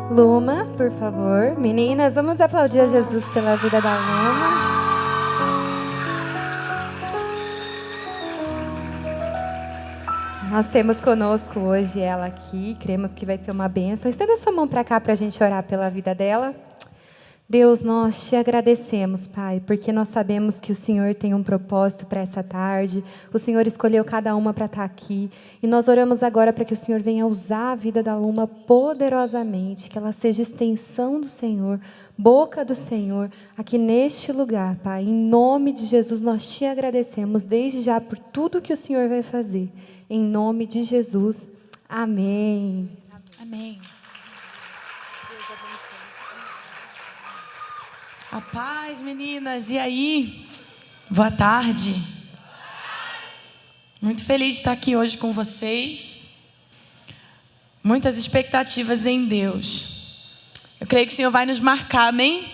Luma, por favor. Meninas, vamos aplaudir a Jesus pela vida da Luma. Nós temos conosco hoje ela aqui, cremos que vai ser uma bênção. Estenda sua mão para cá para a gente orar pela vida dela. Deus, nós te agradecemos, Pai, porque nós sabemos que o Senhor tem um propósito para essa tarde. O Senhor escolheu cada uma para estar aqui. E nós oramos agora para que o Senhor venha usar a vida da Luma poderosamente, que ela seja extensão do Senhor, boca do Senhor, aqui neste lugar, Pai. Em nome de Jesus, nós te agradecemos desde já por tudo que o Senhor vai fazer. Em nome de Jesus. Amém. Amém. A paz, meninas. E aí? Boa tarde. Muito feliz de estar aqui hoje com vocês. Muitas expectativas em Deus. Eu creio que o Senhor vai nos marcar, amém?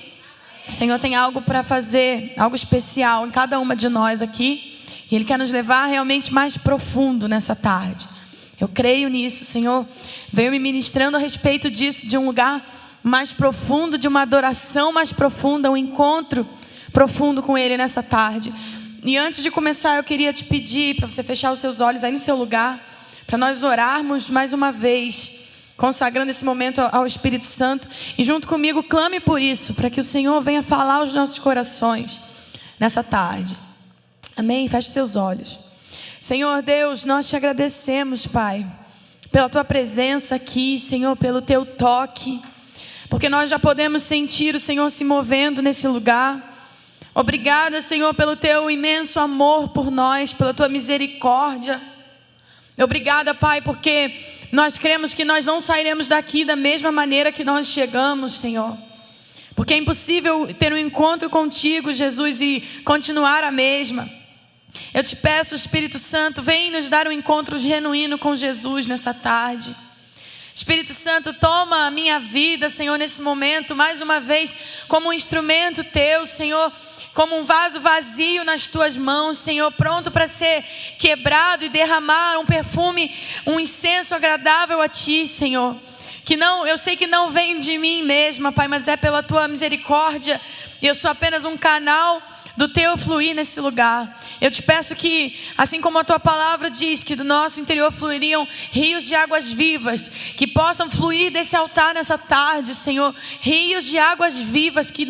O Senhor tem algo para fazer, algo especial em cada uma de nós aqui. E Ele quer nos levar realmente mais profundo nessa tarde. Eu creio nisso. O Senhor veio me ministrando a respeito disso, de um lugar mais profundo, de uma adoração mais profunda, um encontro profundo com Ele nessa tarde. E antes de começar, eu queria te pedir para você fechar os seus olhos aí no seu lugar, para nós orarmos mais uma vez, consagrando esse momento ao Espírito Santo. E junto comigo, clame por isso, para que o Senhor venha falar aos nossos corações nessa tarde. Amém? Feche os seus olhos. Senhor Deus, nós te agradecemos, Pai, pela Tua presença aqui, Senhor, pelo Teu toque, porque nós já podemos sentir o Senhor se movendo nesse lugar. Obrigada, Senhor, pelo Teu imenso amor por nós, pela Tua misericórdia. Obrigada, Pai, porque nós cremos que nós não sairemos daqui da mesma maneira que nós chegamos, Senhor. Porque é impossível ter um encontro contigo, Jesus, e continuar a mesma. Eu te peço, Espírito Santo, vem nos dar um encontro genuíno com Jesus nessa tarde. Espírito Santo, toma a minha vida, Senhor, nesse momento, mais uma vez, como um instrumento Teu, Senhor, como um vaso vazio nas Tuas mãos, Senhor, pronto para ser quebrado e derramar um perfume, um incenso agradável a Ti, Senhor. Que não, eu sei que não vem de mim mesma, Pai, mas é pela Tua misericórdia, e eu sou apenas um canal do Teu fluir nesse lugar. Eu te peço que, assim como a Tua palavra diz, que do nosso interior fluiriam rios de águas vivas, que possam fluir desse altar nessa tarde, Senhor, rios de águas vivas que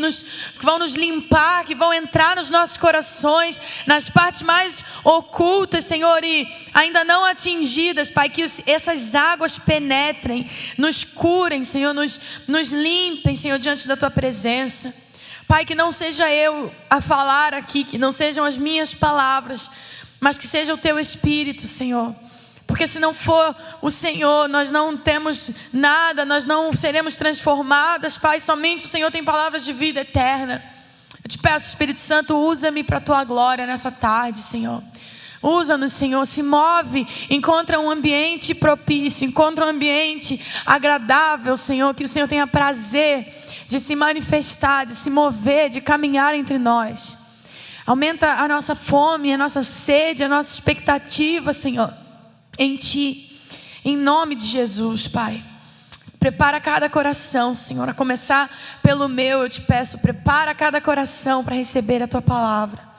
vão nos limpar, que vão entrar nos nossos corações, nas partes mais ocultas, Senhor, e ainda não atingidas, Pai, que essas águas penetrem, nos curem, Senhor, nos limpem, Senhor, diante da Tua presença. Pai, que não seja eu a falar aqui, que não sejam as minhas palavras, mas que seja o Teu Espírito, Senhor. Porque se não for o Senhor, nós não temos nada, nós não seremos transformadas, Pai. Somente o Senhor tem palavras de vida eterna. Eu te peço, Espírito Santo, usa-me para a Tua glória nessa tarde, Senhor. Usa-nos, Senhor, se move, encontra um ambiente propício, encontra um ambiente agradável, Senhor, que o Senhor tenha prazer de se manifestar, de se mover, de caminhar entre nós. Aumenta a nossa fome, a nossa sede, a nossa expectativa, Senhor, em Ti, em nome de Jesus, Pai. Prepara cada coração, Senhor, a começar pelo meu, eu te peço, prepara cada coração para receber a Tua palavra.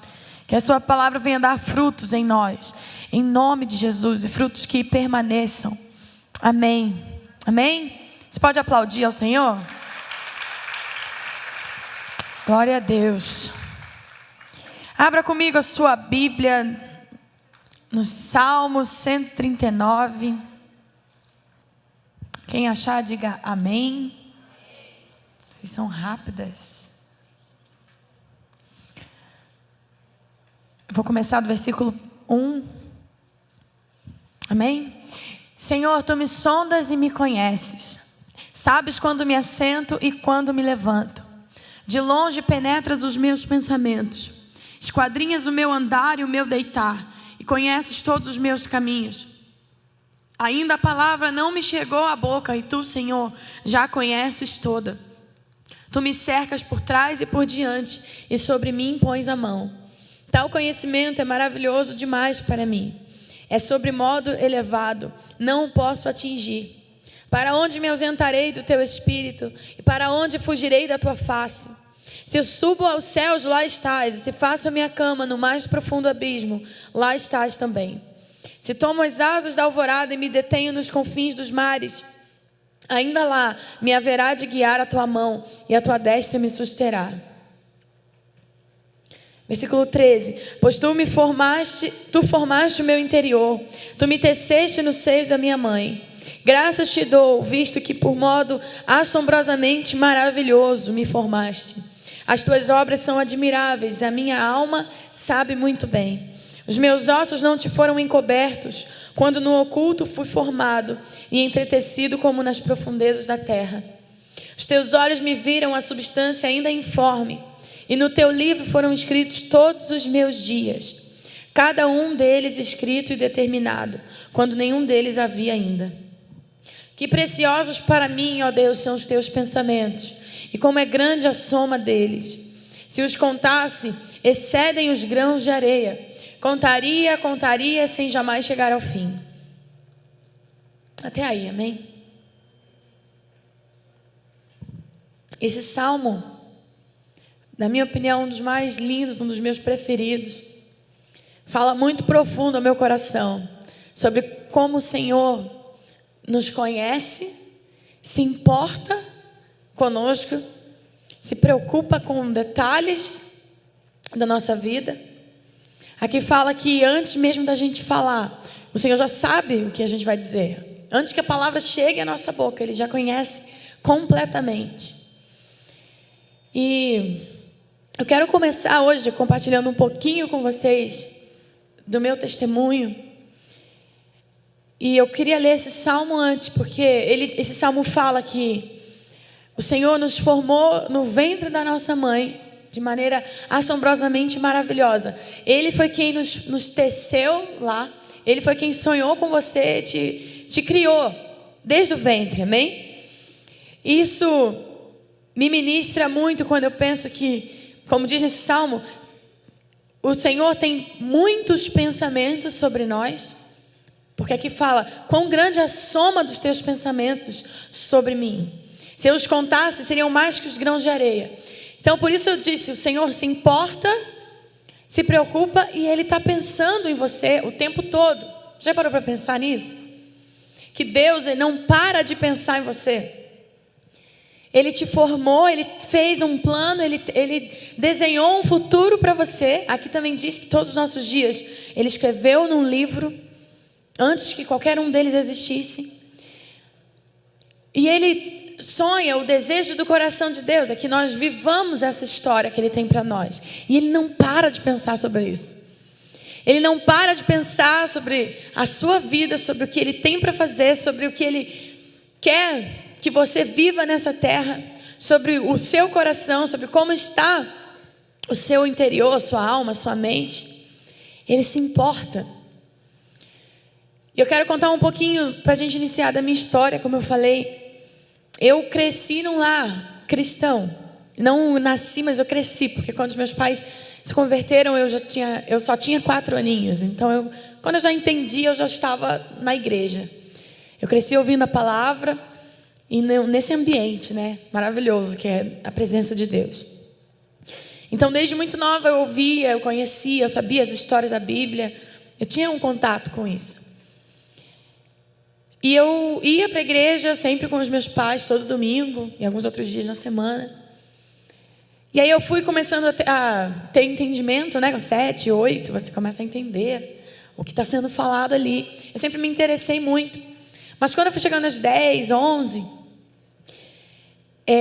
Que a Sua palavra venha dar frutos em nós, em nome de Jesus, e frutos que permaneçam. Amém. Amém? Você pode aplaudir ao Senhor? Glória a Deus. Abra comigo a sua Bíblia no Salmo 139. Quem achar, diga amém. Vocês são rápidas. Eu vou começar do versículo 1. Amém? Senhor, Tu me sondas e me conheces. Sabes quando me assento e quando me levanto. De longe penetras os meus pensamentos. Esquadrinhas o meu andar e o meu deitar. E conheces todos os meus caminhos. Ainda a palavra não me chegou à boca. E Tu, Senhor, já a conheces toda. Tu me cercas por trás e por diante. E sobre mim pões a mão. Tal conhecimento é maravilhoso demais para mim. É sobremodo elevado. Não o posso atingir. Para onde me ausentarei do teu espírito? E para onde fugirei da tua face? Se eu subo aos céus, lá estás. E se faço a minha cama no mais profundo abismo, lá estás também. Se tomo as asas da alvorada e me detenho nos confins dos mares, ainda lá me haverá de guiar a tua mão e a tua destra me susterá. Versículo 13. Pois tu formaste o meu interior, tu me teceste no seio da minha mãe. Graças te dou, visto que por modo assombrosamente maravilhoso me formaste. As tuas obras são admiráveis, a minha alma sabe muito bem. Os meus ossos não te foram encobertos, quando no oculto fui formado e entretecido como nas profundezas da terra. Os teus olhos me viram a substância ainda informe, e no teu livro foram escritos todos os meus dias, cada um deles escrito e determinado, quando nenhum deles havia ainda. Que preciosos para mim, ó Deus, são os teus pensamentos, e como é grande a soma deles. Se os contasse, excedem os grãos de areia. Contaria sem jamais chegar ao fim. Até aí, amém? Esse salmo, na minha opinião, um dos mais lindos, um dos meus preferidos, fala muito profundo ao meu coração sobre como o Senhor nos conhece, se importa conosco, se preocupa com detalhes da nossa vida. Aqui fala que antes mesmo da gente falar, o Senhor já sabe o que a gente vai dizer. Antes que a palavra chegue à nossa boca, Ele já conhece completamente. E eu quero começar hoje compartilhando um pouquinho com vocês do meu testemunho. E eu queria ler esse salmo antes, porque esse salmo fala que o Senhor nos formou no ventre da nossa mãe de maneira assombrosamente maravilhosa. Ele foi quem nos teceu lá. Ele foi quem sonhou com você, te criou desde o ventre, amém? Isso me ministra muito quando eu penso que, como diz nesse salmo, o Senhor tem muitos pensamentos sobre nós, porque aqui fala, quão grande é a soma dos teus pensamentos sobre mim. Se eu os contasse, seriam mais que os grãos de areia. Então, por isso eu disse, o Senhor se importa, se preocupa e Ele está pensando em você o tempo todo. Já parou para pensar nisso? Que Deus, Ele não para de pensar em você. Ele te formou, Ele fez um plano, Ele desenhou um futuro para você. Aqui também diz que todos os nossos dias Ele escreveu num livro, antes que qualquer um deles existisse. E Ele sonha, o desejo do coração de Deus é que nós vivamos essa história que Ele tem para nós. E Ele não para de pensar sobre isso. Ele não para de pensar sobre a sua vida, sobre o que Ele tem para fazer, sobre o que Ele quer que você viva nessa terra, sobre o seu coração, sobre como está o seu interior, a sua alma, a sua mente. Ele se importa. E eu quero contar um pouquinho para a gente iniciar da minha história, como eu falei. Eu cresci num lar cristão. Não nasci, mas eu cresci, porque quando os meus pais se converteram, eu só tinha 4 aninhos. Então, quando eu já entendi, eu já estava na igreja. Eu cresci ouvindo a palavra e nesse ambiente, né, maravilhoso que é a presença de Deus. Então, desde muito nova eu ouvia, eu conhecia, eu sabia as histórias da Bíblia. Eu tinha um contato com isso. E eu ia para a igreja sempre com os meus pais, todo domingo, e alguns outros dias na semana. E aí eu fui começando a ter entendimento, né? Com 7, 8, você começa a entender o que está sendo falado ali. Eu sempre me interessei muito. Mas quando eu fui chegando aos 10, 11,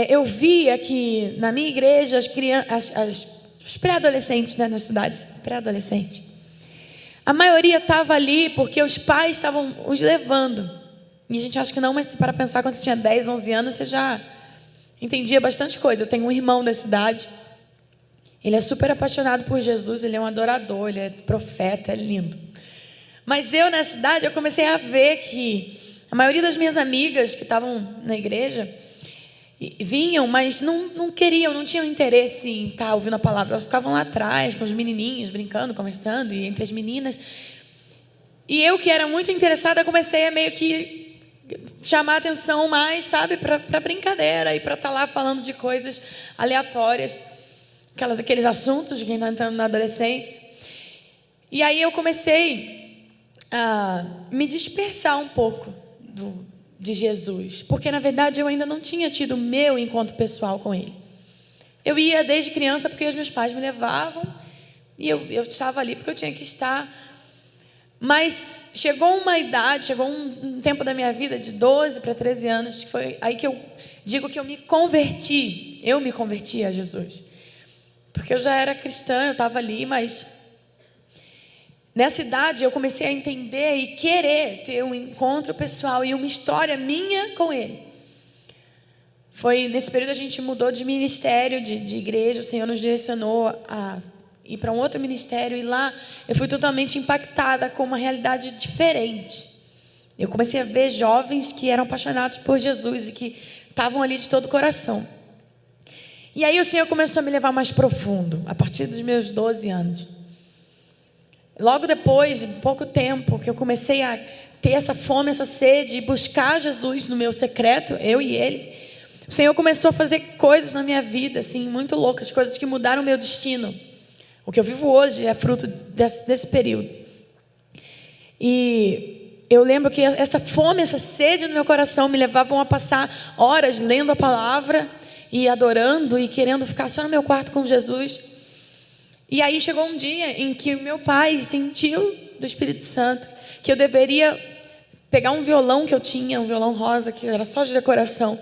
eu via que na minha igreja, os pré-adolescentes, né, na cidade, pré-adolescente, a maioria estava ali porque os pais estavam os levando. E a gente acha que não, mas para pensar, quando você tinha 10, 11 anos, você já entendia bastante coisa. Eu tenho um irmão da cidade, ele é super apaixonado por Jesus, ele é um adorador, ele é profeta, é lindo. Mas eu, na cidade, eu comecei a ver que a maioria das minhas amigas que estavam na igreja vinham, mas não queriam, não tinham interesse em estar ouvindo a palavra. Elas ficavam lá atrás com os menininhos, brincando, conversando, e entre as meninas. E eu, que era muito interessada, comecei a meio que chamar atenção mais, sabe, para brincadeira e para estar lá falando de coisas aleatórias, aqueles assuntos de quem está entrando na adolescência. E aí eu comecei a me dispersar um pouco de Jesus, porque na verdade eu ainda não tinha tido o meu encontro pessoal com Ele. Eu ia desde criança porque os meus pais me levavam e eu estava ali porque eu tinha que estar. Mas chegou uma idade, chegou um tempo da minha vida de 12 para 13 anos, que foi aí que eu digo que eu me converti a Jesus. Porque eu já era cristã, eu estava ali, mas nessa idade eu comecei a entender e querer ter um encontro pessoal e uma história minha com Ele. Foi nesse período a gente mudou de ministério, de igreja, o Senhor nos direcionou a ir para um outro ministério, e lá eu fui totalmente impactada com uma realidade diferente. Eu comecei a ver jovens que eram apaixonados por Jesus e que estavam ali de todo o coração. E aí o Senhor começou a me levar mais profundo, a partir dos meus 12 anos. Logo depois, de pouco tempo, que eu comecei a ter essa fome, essa sede, e buscar Jesus no meu secreto, eu e Ele, o Senhor começou a fazer coisas na minha vida, assim, muito loucas, coisas que mudaram o meu destino. O que eu vivo hoje é fruto desse período. E eu lembro que essa fome, essa sede no meu coração me levavam a passar horas lendo a palavra e adorando e querendo ficar só no meu quarto com Jesus. E aí chegou um dia em que o meu pai sentiu do Espírito Santo que eu deveria pegar um violão que eu tinha, um violão rosa, que era só de decoração,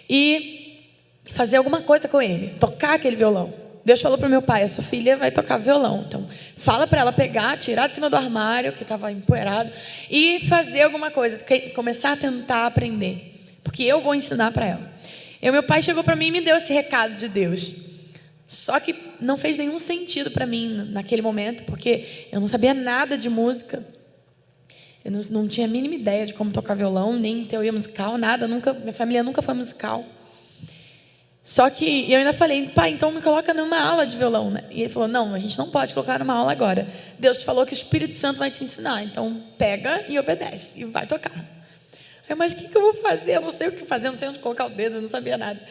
e fazer alguma coisa com ele, tocar aquele violão. Deus falou para o meu pai: a sua filha vai tocar violão, então fala para ela pegar, tirar de cima do armário, que estava empoeirado, e fazer alguma coisa, começar a tentar aprender, porque eu vou ensinar para ela. E meu pai chegou para mim e me deu esse recado de Deus. Só que não fez nenhum sentido para mim naquele momento, porque eu não sabia nada de música. Eu não tinha a mínima ideia de como tocar violão, nem teoria musical, nada. Minha família nunca foi musical. Só que eu ainda falei: pai, então me coloca numa aula de violão, né? E ele falou: não, a gente não pode colocar numa aula agora. Deus falou que o Espírito Santo vai te ensinar, então pega e obedece e vai tocar. Eu, mas o que eu vou fazer? Eu não sei o que fazer, não sei onde colocar o dedo, eu não sabia nada.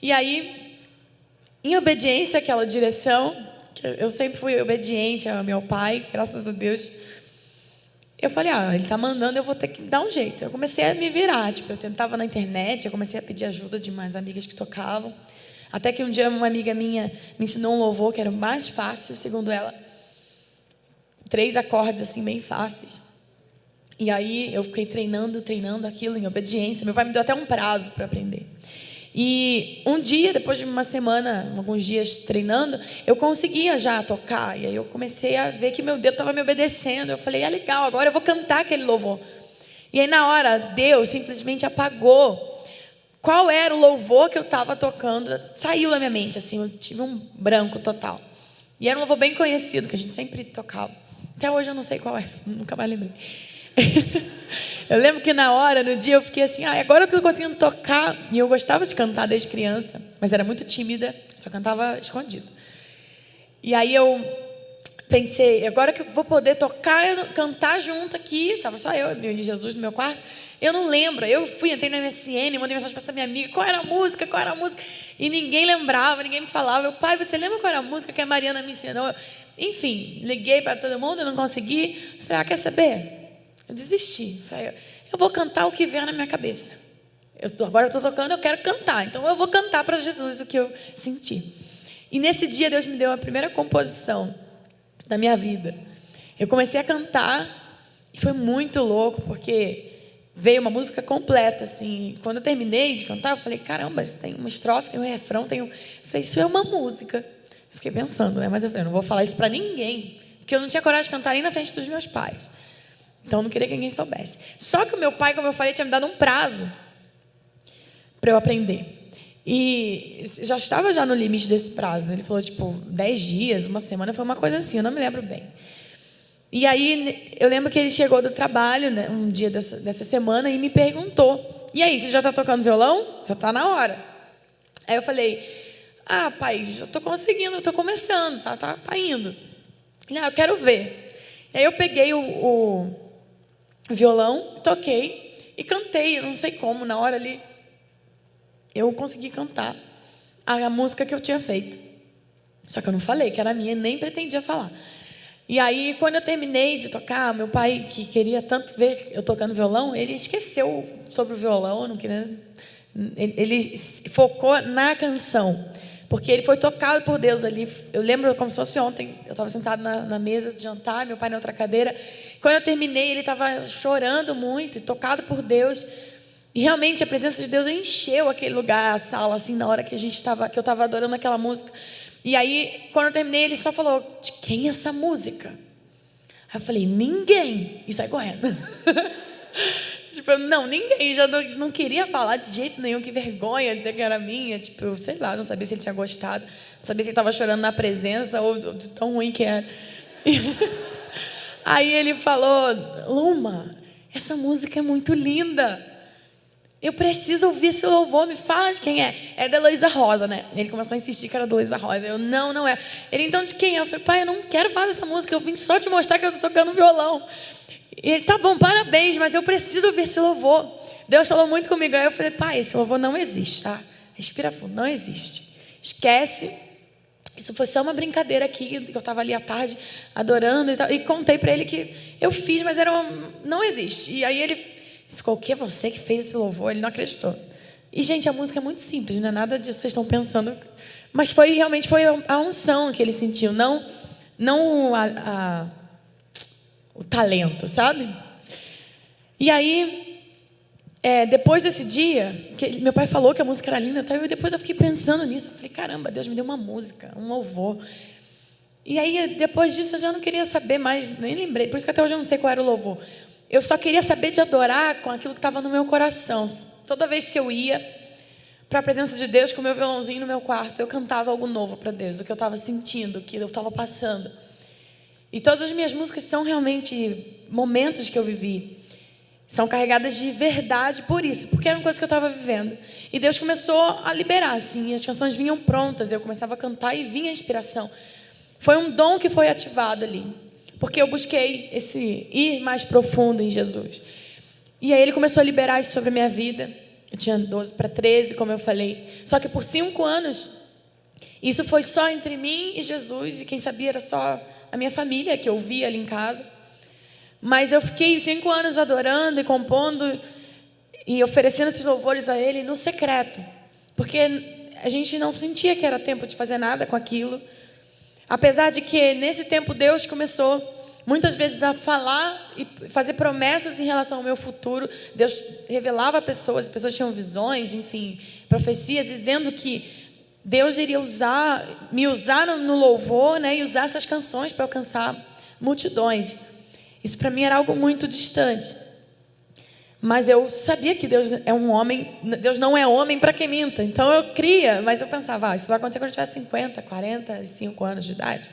E aí, em obediência àquela direção, eu sempre fui obediente ao meu pai, graças a Deus, eu falei: ele está mandando, eu vou ter que dar um jeito. Eu comecei a me virar, eu tentava na internet, eu comecei a pedir ajuda de umas amigas que tocavam. Até que um dia uma amiga minha me ensinou um louvor que era o mais fácil, segundo ela. 3 acordes assim, bem fáceis. E aí eu fiquei treinando aquilo em obediência. Meu pai me deu até um prazo para aprender. E um dia, depois de uma semana, alguns dias treinando, eu conseguia já tocar. E aí eu comecei a ver que meu dedo estava me obedecendo. Eu falei: legal, agora eu vou cantar aquele louvor. E aí na hora, Deus simplesmente apagou qual era o louvor que eu estava tocando. Saiu da minha mente, assim, eu tive um branco total. E era um louvor bem conhecido, que a gente sempre tocava. Até hoje eu não sei qual é, nunca mais lembrei. Eu lembro que na hora, no dia, eu fiquei assim: agora eu estou conseguindo tocar. E eu gostava de cantar desde criança, mas era muito tímida, só cantava escondido. E aí eu pensei: agora que eu vou poder tocar, cantar junto aqui. Estava só eu e Jesus no meu quarto. Eu não lembro, eu entrei no MSN, mandei mensagem para essa minha amiga: qual era a música? E ninguém lembrava, ninguém me falava. Eu: pai, você lembra qual era a música que a Mariana me ensinou? Enfim, liguei para todo mundo, eu não consegui. Falei: quer saber? Eu desisti. Falei: eu vou cantar o que vier na minha cabeça. Agora eu estou tocando, eu quero cantar. Então eu vou cantar para Jesus o que eu senti. E nesse dia Deus me deu a primeira composição da minha vida. Eu comecei a cantar e foi muito louco, porque veio uma música completa, assim. Quando eu terminei de cantar, eu falei: caramba, isso tem uma estrofe, tem um refrão, Eu falei: isso é uma música. Eu fiquei pensando, né? Mas eu falei: eu não vou falar isso para ninguém, porque eu não tinha coragem de cantar nem na frente dos meus pais. Então eu não queria que ninguém soubesse. Só que o meu pai, como eu falei, tinha me dado um prazo para eu aprender. E já estava no limite desse prazo. Ele falou 10 dias, uma semana, foi uma coisa assim, eu não me lembro bem. E aí eu lembro que ele chegou do trabalho, né, um dia dessa semana, e me perguntou: e aí, você já está tocando violão? Já está na hora. Aí eu falei: pai, já estou conseguindo, estou começando, tá indo. Ele: eu quero ver. E aí eu peguei o violão, toquei, e cantei. Eu não sei como, na hora ali, eu consegui cantar a música que eu tinha feito. Só que eu não falei que era minha, nem pretendia falar. E aí, quando eu terminei de tocar, meu pai, que queria tanto ver eu tocando violão, ele esqueceu sobre o violão, não queria... Ele focou na canção, porque ele foi tocado por Deus ali. Eu lembro como se fosse ontem, eu estava sentado na mesa de jantar, meu pai na outra cadeira. Quando eu terminei, ele estava chorando muito, tocado por Deus. E realmente a presença de Deus encheu aquele lugar, a sala, assim, na hora que eu estava adorando aquela música. E aí, quando eu terminei, ele só falou: de quem é essa música? Aí eu falei: ninguém. E saí correndo. Tipo, não, ninguém. Já não queria falar de jeito nenhum, que vergonha dizer que era minha. Tipo, eu sei lá, não sabia se ele tinha gostado, não sabia se ele estava chorando na presença ou de tão ruim que era. Aí ele falou: Luma, essa música é muito linda. Eu preciso ouvir esse louvor, me fala de quem é. É da Heloísa Rosa, né? Ele começou a insistir que era da Heloísa Rosa. Eu, não é. Ele, então de quem é? Eu falei: pai, eu não quero falar dessa música, eu vim só te mostrar que eu estou tocando violão. E ele: tá bom, parabéns, mas eu preciso ouvir esse louvor. Deus falou muito comigo. Aí eu falei: pai, esse louvor não existe, tá? Respira fundo, não existe. Esquece. Isso foi só uma brincadeira aqui, que eu estava ali à tarde adorando e tal. E contei para ele que eu fiz, mas não existe. E aí ele ficou: o que? Você que fez esse louvor? Ele não acreditou. E, gente, a música é muito simples, não é nada disso que vocês estão pensando. Mas realmente foi a unção que ele sentiu, não o talento, sabe? E aí, depois desse dia, meu pai falou que a música era linda, e depois eu fiquei pensando nisso. Eu falei: caramba, Deus me deu uma música, um louvor. E aí, depois disso, eu já não queria saber mais, nem lembrei. Por isso que até hoje eu não sei qual era o louvor. Eu só queria saber de adorar com aquilo que estava no meu coração. Toda vez que eu ia para a presença de Deus com o meu violãozinho no meu quarto, eu cantava algo novo para Deus, o que eu estava sentindo, o que eu estava passando. E todas as minhas músicas são realmente momentos que eu vivi. São carregadas de verdade por isso, porque era uma coisa que eu estava vivendo. E Deus começou a liberar, assim, as canções vinham prontas, eu começava a cantar e vinha a inspiração. Foi um dom que foi ativado ali, porque eu busquei esse ir mais profundo em Jesus. E aí ele começou a liberar isso sobre a minha vida. Eu tinha 12 para 13, como eu falei. Só que por 5 anos, isso foi só entre mim e Jesus. E quem sabia era só a minha família, que eu via ali em casa. Mas eu fiquei 5 anos adorando e compondo e oferecendo esses louvores a Ele no secreto. Porque a gente não sentia que era tempo de fazer nada com aquilo. Apesar de que nesse tempo Deus começou muitas vezes a falar e fazer promessas em relação ao meu futuro. Deus revelava a pessoas, as pessoas tinham visões, enfim, profecias, dizendo que Deus iria me usar no louvor, né, e usar essas canções para alcançar multidões. Isso para mim era algo muito distante. Mas eu sabia que Deus é um homem, Deus não é homem para que minta. Então eu cria, mas eu pensava: isso vai acontecer quando eu tiver 50, 45 anos de idade.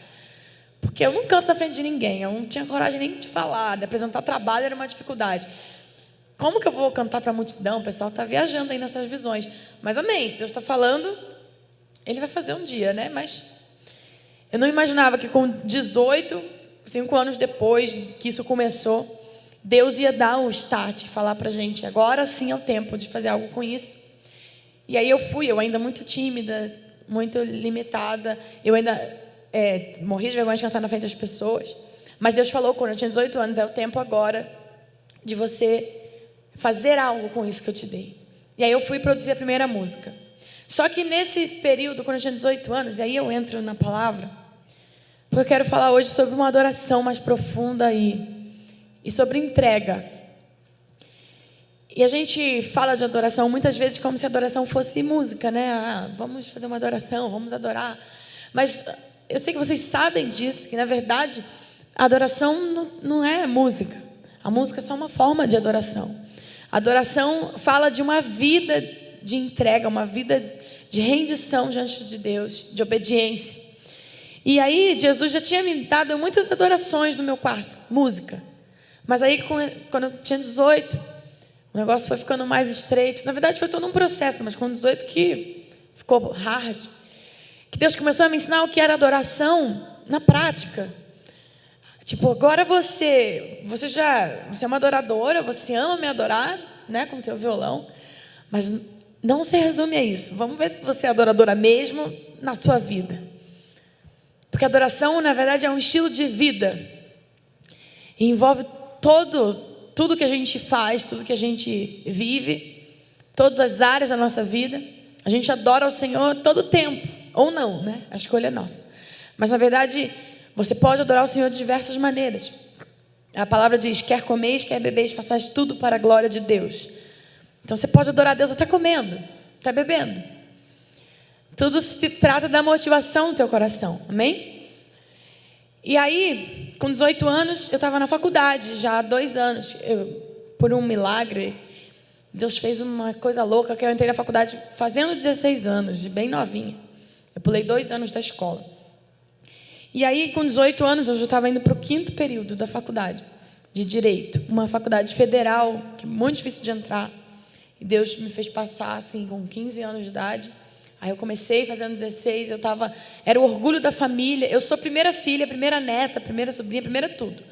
Porque eu não canto na frente de ninguém, eu não tinha coragem nem de falar, de apresentar trabalho era uma dificuldade. Como que eu vou cantar para a multidão? O pessoal está viajando aí nessas visões. Mas amém, se Deus está falando, Ele vai fazer um dia, né? Mas eu não imaginava que com 18, 5 anos depois que isso começou, Deus ia dar o start, falar para a gente: agora sim é o tempo de fazer algo com isso. E aí eu ainda muito tímida, muito limitada, eu ainda morria de vergonha de cantar na frente das pessoas. Mas Deus falou quando eu tinha 18 anos: é o tempo agora de você fazer algo com isso que eu te dei. E aí eu fui produzir a primeira música. Só que nesse período, quando eu tinha 18 anos, e aí eu entro na palavra, porque eu quero falar hoje sobre uma adoração mais profunda e sobre entrega. E a gente fala de adoração muitas vezes como se a adoração fosse música, né? Vamos fazer uma adoração, vamos adorar. Mas eu sei que vocês sabem disso, que na verdade a adoração não é música. A música é só uma forma de adoração. A adoração fala de uma vida de entrega, uma vida de rendição diante de Deus, de obediência. E aí Jesus já tinha me dado muitas adorações no meu quarto, música. Mas aí quando eu tinha 18, o negócio foi ficando mais estreito. Na verdade foi todo um processo, mas com 18 que ficou hard. Que Deus começou a me ensinar o que era adoração na prática. Tipo, agora você é uma adoradora, você ama me adorar, né, com o teu violão, mas não se resume a isso. Vamos ver se você é adoradora mesmo na sua vida. Porque adoração, na verdade, é um estilo de vida. E envolve tudo que a gente faz, tudo que a gente vive, todas as áreas da nossa vida. A gente adora o Senhor todo o tempo. Ou não, né? A escolha é nossa. Mas, na verdade, você pode adorar o Senhor de diversas maneiras. A palavra diz, quer comeis, quer bebeis, façais tudo para a glória de Deus. Então, você pode adorar a Deus até comendo, até bebendo. Tudo se trata da motivação do teu coração, amém? E aí, com 18 anos, eu estava na faculdade, já há 2 anos. Por um milagre, Deus fez uma coisa louca, que eu entrei na faculdade fazendo 16 anos, bem novinha. Eu pulei 2 anos da escola. E aí, com 18 anos, eu já estava indo para o 5º período da faculdade de Direito. Uma faculdade federal, que é muito difícil de entrar. E Deus me fez passar, assim, com 15 anos de idade. Aí eu comecei fazendo 16, era o orgulho da família. Eu sou primeira filha, primeira neta, primeira sobrinha, primeira tudo.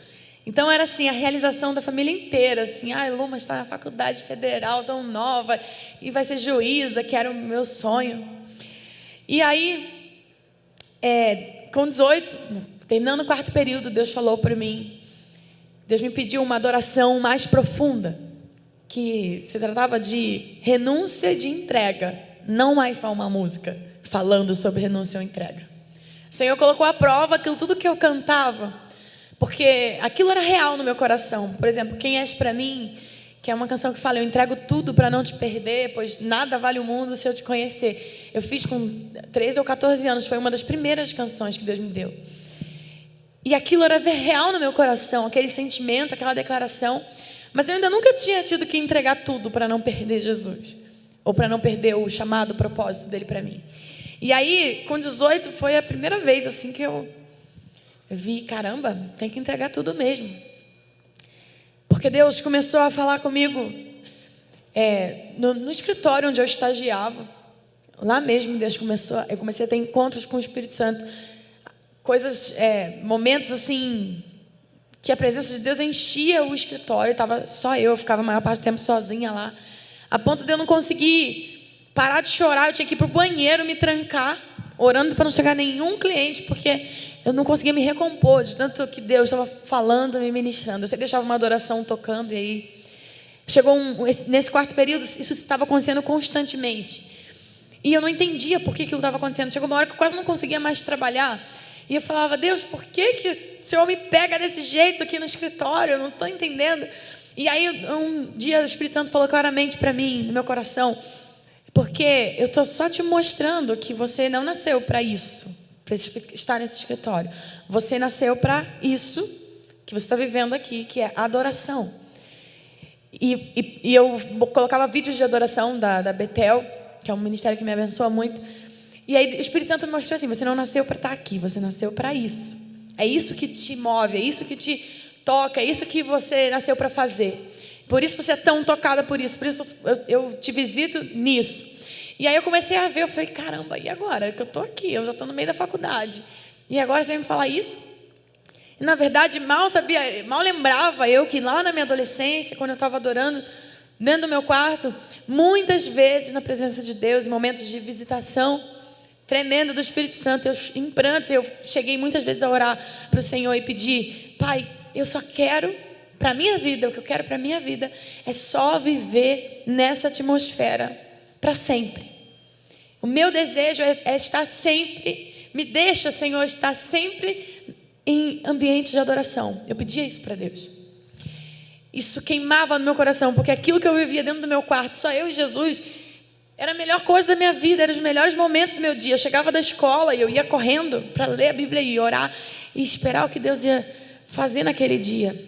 Então era assim, a realização da família inteira, assim, Luma está na faculdade federal tão nova e vai ser juíza, que era o meu sonho. E aí, com 18, terminando o 4º período, Deus falou para mim, Deus me pediu uma adoração mais profunda, que se tratava de renúncia e de entrega. Não mais só uma música falando sobre renúncia ou entrega. O Senhor colocou à prova aquilo tudo que eu cantava, porque aquilo era real no meu coração. Por exemplo, Quem És Pra Mim, que é uma canção que fala, eu entrego tudo para não te perder, pois nada vale o mundo se eu te conhecer. Eu fiz com 13 ou 14 anos, foi uma das primeiras canções que Deus me deu. E aquilo era real no meu coração, aquele sentimento, aquela declaração. Mas eu ainda nunca tinha tido que entregar tudo para não perder Jesus. Ou para não perder o chamado, o propósito dele para mim. E aí, com 18, foi a primeira vez assim que eu vi, caramba, tem que entregar tudo mesmo. Porque Deus começou a falar comigo no escritório onde eu estagiava. Lá mesmo, eu comecei a ter encontros com o Espírito Santo. Momentos assim, que a presença de Deus enchia o escritório. Estava só eu ficava a maior parte do tempo sozinha lá. A ponto de eu não conseguir parar de chorar, eu tinha que ir para o banheiro, me trancar, orando para não chegar nenhum cliente, porque eu não conseguia me recompor, de tanto que Deus estava falando, me ministrando. Eu sempre deixava uma adoração tocando, e aí chegou nesse 4º período, isso estava acontecendo constantemente. E eu não entendia por que aquilo estava acontecendo. Chegou uma hora que eu quase não conseguia mais trabalhar. E eu falava, Deus, por que o Senhor me pega desse jeito aqui no escritório? Eu não estou entendendo. E aí, um dia, o Espírito Santo falou claramente para mim, no meu coração, porque eu estou só te mostrando que você não nasceu para isso, para estar nesse escritório. Você nasceu para isso que você está vivendo aqui, que é adoração. E eu colocava vídeos de adoração da Betel, que é um ministério que me abençoa muito. E aí, o Espírito Santo me mostrou assim, você não nasceu para estar aqui, você nasceu para isso. É isso que te move, é isso que te toca, é isso que você nasceu para fazer. Por isso você é tão tocada por isso eu te visito nisso. E aí eu comecei a ver, eu falei, caramba, e agora? Que eu estou aqui, eu já estou no meio da faculdade. E agora você vai me falar isso? E na verdade, mal lembrava eu que lá na minha adolescência, quando eu estava adorando dentro do meu quarto, muitas vezes na presença de Deus, em momentos de visitação tremenda do Espírito Santo, em prantos, eu cheguei muitas vezes a orar para o Senhor e pedir, Pai, eu só quero para a minha vida, o que eu quero para a minha vida é só viver nessa atmosfera para sempre. O meu desejo é estar sempre, me deixa, Senhor, estar sempre em ambientes de adoração. Eu pedia isso para Deus. Isso queimava no meu coração, porque aquilo que eu vivia dentro do meu quarto, só eu e Jesus, era a melhor coisa da minha vida, eram os melhores momentos do meu dia. Eu chegava da escola e eu ia correndo para ler a Bíblia e orar e esperar o que Deus ia fazer naquele dia.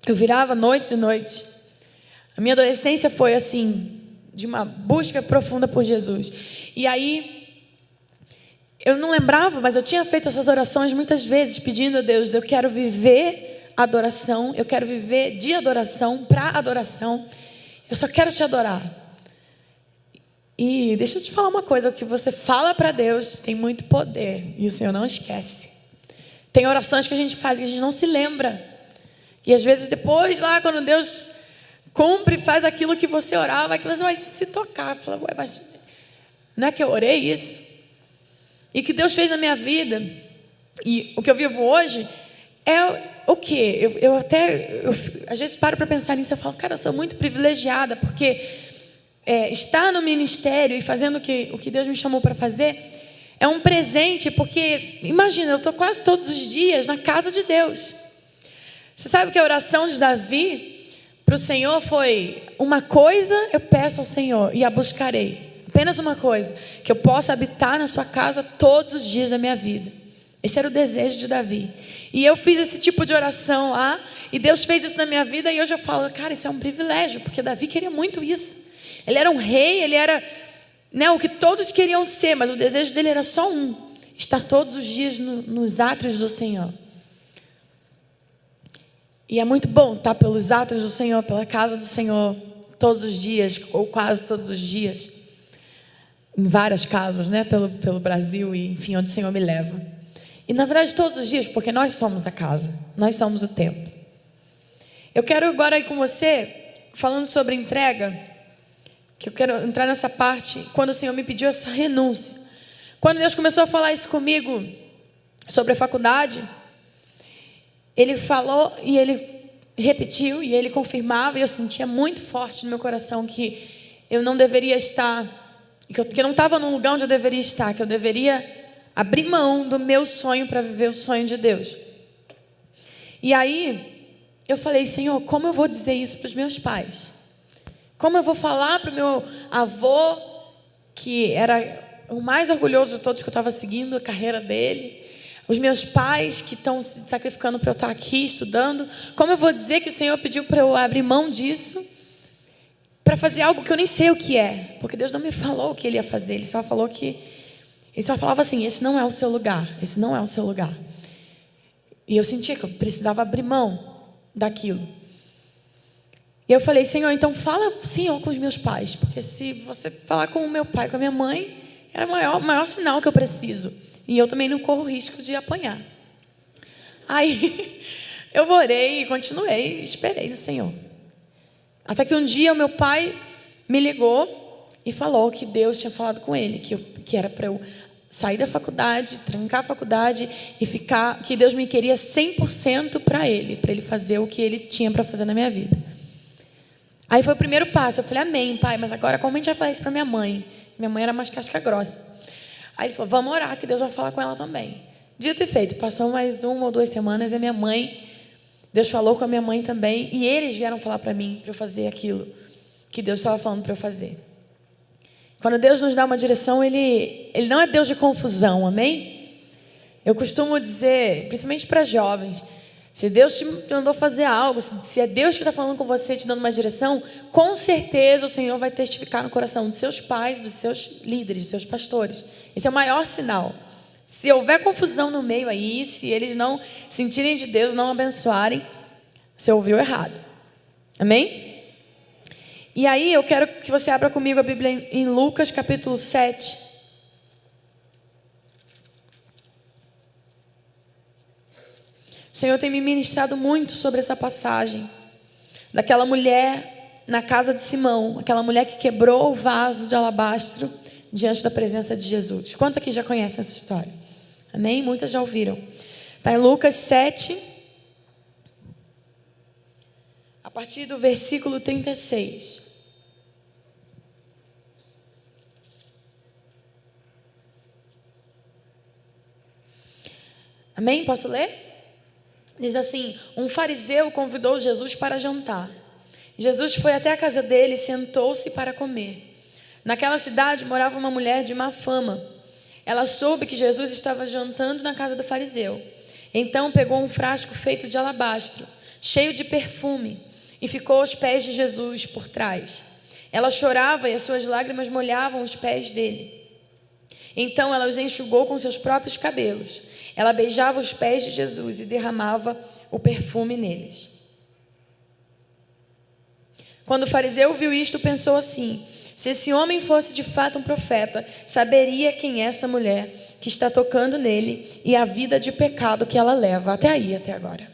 Eu virava noites e noites. A minha adolescência foi assim, de uma busca profunda por Jesus. E aí, eu não lembrava, mas eu tinha feito essas orações muitas vezes, pedindo a Deus, eu quero viver adoração, eu quero viver de adoração para adoração. Eu só quero te adorar. E deixa eu te falar uma coisa, o que você fala para Deus tem muito poder, e o Senhor não esquece. Tem orações que a gente faz que a gente não se lembra. E às vezes depois lá, quando Deus cumpre, faz aquilo que você orava, que você vai se tocar. Fala, ué, mas não é que eu orei isso? E o que Deus fez na minha vida, e o que eu vivo hoje, é o quê? Eu às vezes paro para pensar nisso e eu falo, cara, eu sou muito privilegiada, porque estar no ministério e fazendo o que Deus me chamou para fazer é um presente, porque, imagina, eu estou quase todos os dias na casa de Deus. Você sabe que a oração de Davi para o Senhor foi: uma coisa eu peço ao Senhor e a buscarei. Apenas uma coisa, que eu possa habitar na sua casa todos os dias da minha vida. Esse era o desejo de Davi. E eu fiz esse tipo de oração lá, e Deus fez isso na minha vida, e hoje eu falo, cara, isso é um privilégio, porque Davi queria muito isso. Ele era um rei, ele era, né, o que todos queriam ser, mas o desejo dele era só um: estar todos os dias nos átrios do Senhor. E é muito bom estar pelos átrios do Senhor, pela casa do Senhor, todos os dias, ou quase todos os dias. Em várias casas, né, pelo Brasil e, enfim, onde o Senhor me leva. E, na verdade, todos os dias, porque nós somos a casa, nós somos o templo. Eu quero agora ir com você, falando sobre entrega, que eu quero entrar nessa parte, quando o Senhor me pediu essa renúncia. Quando Deus começou a falar isso comigo, sobre a faculdade, Ele falou e Ele repetiu e Ele confirmava, e eu sentia muito forte no meu coração que eu não deveria estar, que eu não estava no lugar onde eu deveria estar, que eu deveria abrir mão do meu sonho para viver o sonho de Deus. E aí eu falei, Senhor, como eu vou dizer isso para os meus pais? Como eu vou falar para o meu avô, que era o mais orgulhoso de todos, que eu estava seguindo a carreira dele, os meus pais que estão se sacrificando para eu estar aqui estudando? Como eu vou dizer que o Senhor pediu para eu abrir mão disso para fazer algo que eu nem sei o que é? Porque Deus não me falou o que Ele ia fazer. Ele só falava assim: esse não é o seu lugar, esse não é o seu lugar. E eu sentia que eu precisava abrir mão daquilo. E eu falei, Senhor, então fala, Senhor, com os meus pais, porque se você falar com o meu pai, com a minha mãe, é o maior sinal que eu preciso. E eu também não corro risco de apanhar. Aí eu orei e continuei, esperei no Senhor. Até que um dia o meu pai me ligou e falou que Deus tinha falado com ele, que era para eu sair da faculdade, trancar a faculdade e ficar, que Deus me queria 100% para Ele fazer o que Ele tinha para fazer na minha vida. Aí foi o primeiro passo. Eu falei, amém, pai, mas agora como a gente vai falar isso para minha mãe? Minha mãe era mais casca grossa. Aí ele falou, vamos orar, que Deus vai falar com ela também. Dito e feito, passou mais 1 ou 2 semanas e a minha mãe, Deus falou com a minha mãe também, e eles vieram falar para mim, para eu fazer aquilo que Deus estava falando para eu fazer. Quando Deus nos dá uma direção, Ele não é Deus de confusão, amém? Eu costumo dizer, principalmente para jovens, se Deus te mandou fazer algo, se é Deus que está falando com você, te dando uma direção, com certeza o Senhor vai testificar no coração dos seus pais, dos seus líderes, dos seus pastores. Esse é o maior sinal. Se houver confusão no meio aí, se eles não sentirem de Deus, não abençoarem, você ouviu errado. Amém? E aí eu quero que você abra comigo a Bíblia em Lucas capítulo 7. O Senhor tem me ministrado muito sobre essa passagem daquela mulher na casa de Simão, aquela mulher que quebrou o vaso de alabastro diante da presença de Jesus. Quantos aqui já conhecem essa história? Amém? Muitas já ouviram. Está em Lucas 7, a partir do versículo 36. Amém? Posso ler? Diz assim: um fariseu convidou Jesus para jantar. Jesus foi até a casa dele e sentou-se para comer. Naquela cidade morava uma mulher de má fama. Ela soube que Jesus estava jantando na casa do fariseu. Então pegou um frasco feito de alabastro, cheio de perfume, e ficou aos pés de Jesus por trás. Ela chorava e as suas lágrimas molhavam os pés dele. Então ela os enxugou com seus próprios cabelos. Ela beijava os pés de Jesus e derramava o perfume neles. Quando o fariseu viu isto, pensou assim: se esse homem fosse de fato um profeta, saberia quem é essa mulher que está tocando nele e a vida de pecado que ela leva. Até aí, até agora.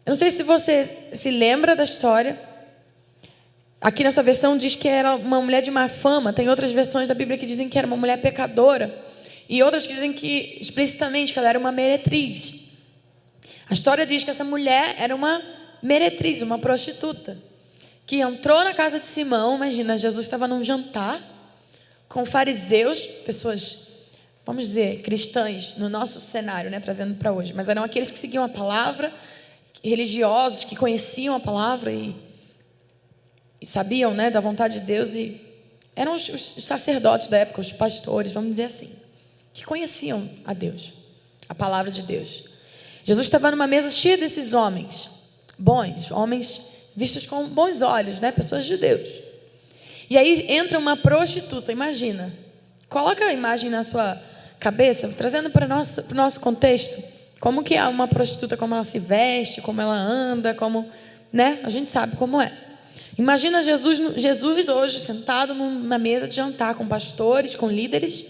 Eu não sei se você se lembra da história, Aqui nessa versão diz que era uma mulher de má fama. Tem outras versões da Bíblia que dizem que era uma mulher pecadora. E outras que dizem que, explicitamente, que ela era uma meretriz. A história diz que essa mulher era uma meretriz, uma prostituta, que entrou na casa de Simão. Imagina, Jesus estava num jantar com fariseus, pessoas, vamos dizer, cristãs, no nosso cenário, né, trazendo para hoje. Mas eram aqueles que seguiam a palavra, religiosos, que conheciam a palavra e sabiam, né, da vontade de Deus. E eram os sacerdotes da época, os pastores, vamos dizer assim, que conheciam a Deus, a palavra de Deus. Jesus estava numa mesa cheia desses homens, bons, homens vistos com bons olhos, né, pessoas de Deus. E aí entra uma prostituta, imagina. Coloca a imagem na sua cabeça, trazendo para o nosso contexto, como que é uma prostituta, como ela se veste, como ela anda, como, né, a gente sabe como é. Imagina Jesus hoje sentado numa mesa de jantar com pastores, com líderes,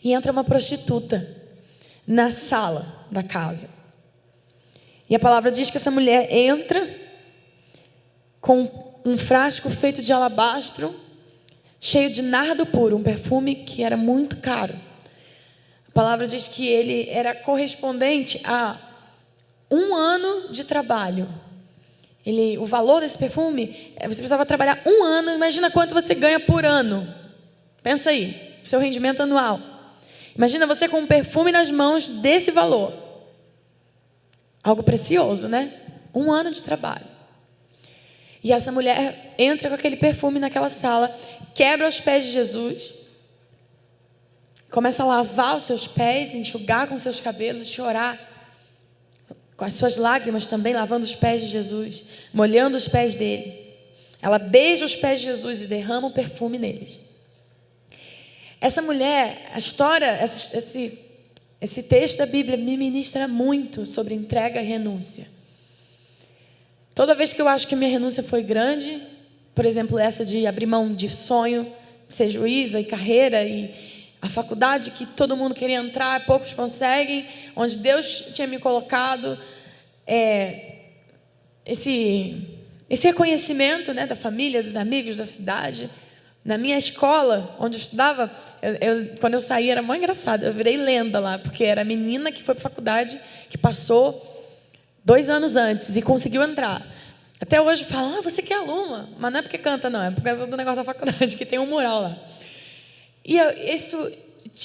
e entra uma prostituta na sala da casa. E a palavra diz que essa mulher entra com um frasco feito de alabastro, cheio de nardo puro, um perfume que era muito caro. A palavra diz que ele era correspondente a 1 ano de trabalho. O valor desse perfume, você precisava trabalhar 1 ano. Imagina quanto você ganha por ano. Pensa aí, seu rendimento anual. Imagina você com um perfume nas mãos desse valor. Algo precioso, né? 1 ano de trabalho. E essa mulher entra com aquele perfume naquela sala, quebra os pés de Jesus, começa a lavar os seus pés, enxugar com seus cabelos, chorar com as suas lágrimas também, lavando os pés de Jesus, molhando os pés dele. Ela beija os pés de Jesus e derrama o perfume neles. Essa mulher, a história, esse texto da Bíblia me ministra muito sobre entrega e renúncia. Toda vez que eu acho que minha renúncia foi grande, por exemplo, essa de abrir mão de sonho, ser juíza e carreira e a faculdade que todo mundo queria entrar, poucos conseguem, onde Deus tinha me colocado, esse reconhecimento, né, da família, dos amigos, da cidade. Na minha escola, onde eu estudava, quando eu saí era muito engraçado, eu virei lenda lá, porque era a menina que foi para a faculdade, que passou 2 anos antes e conseguiu entrar. Até hoje falam, você que é aluna, mas não é porque canta não, é por causa do negócio da faculdade, que tem um mural lá. E isso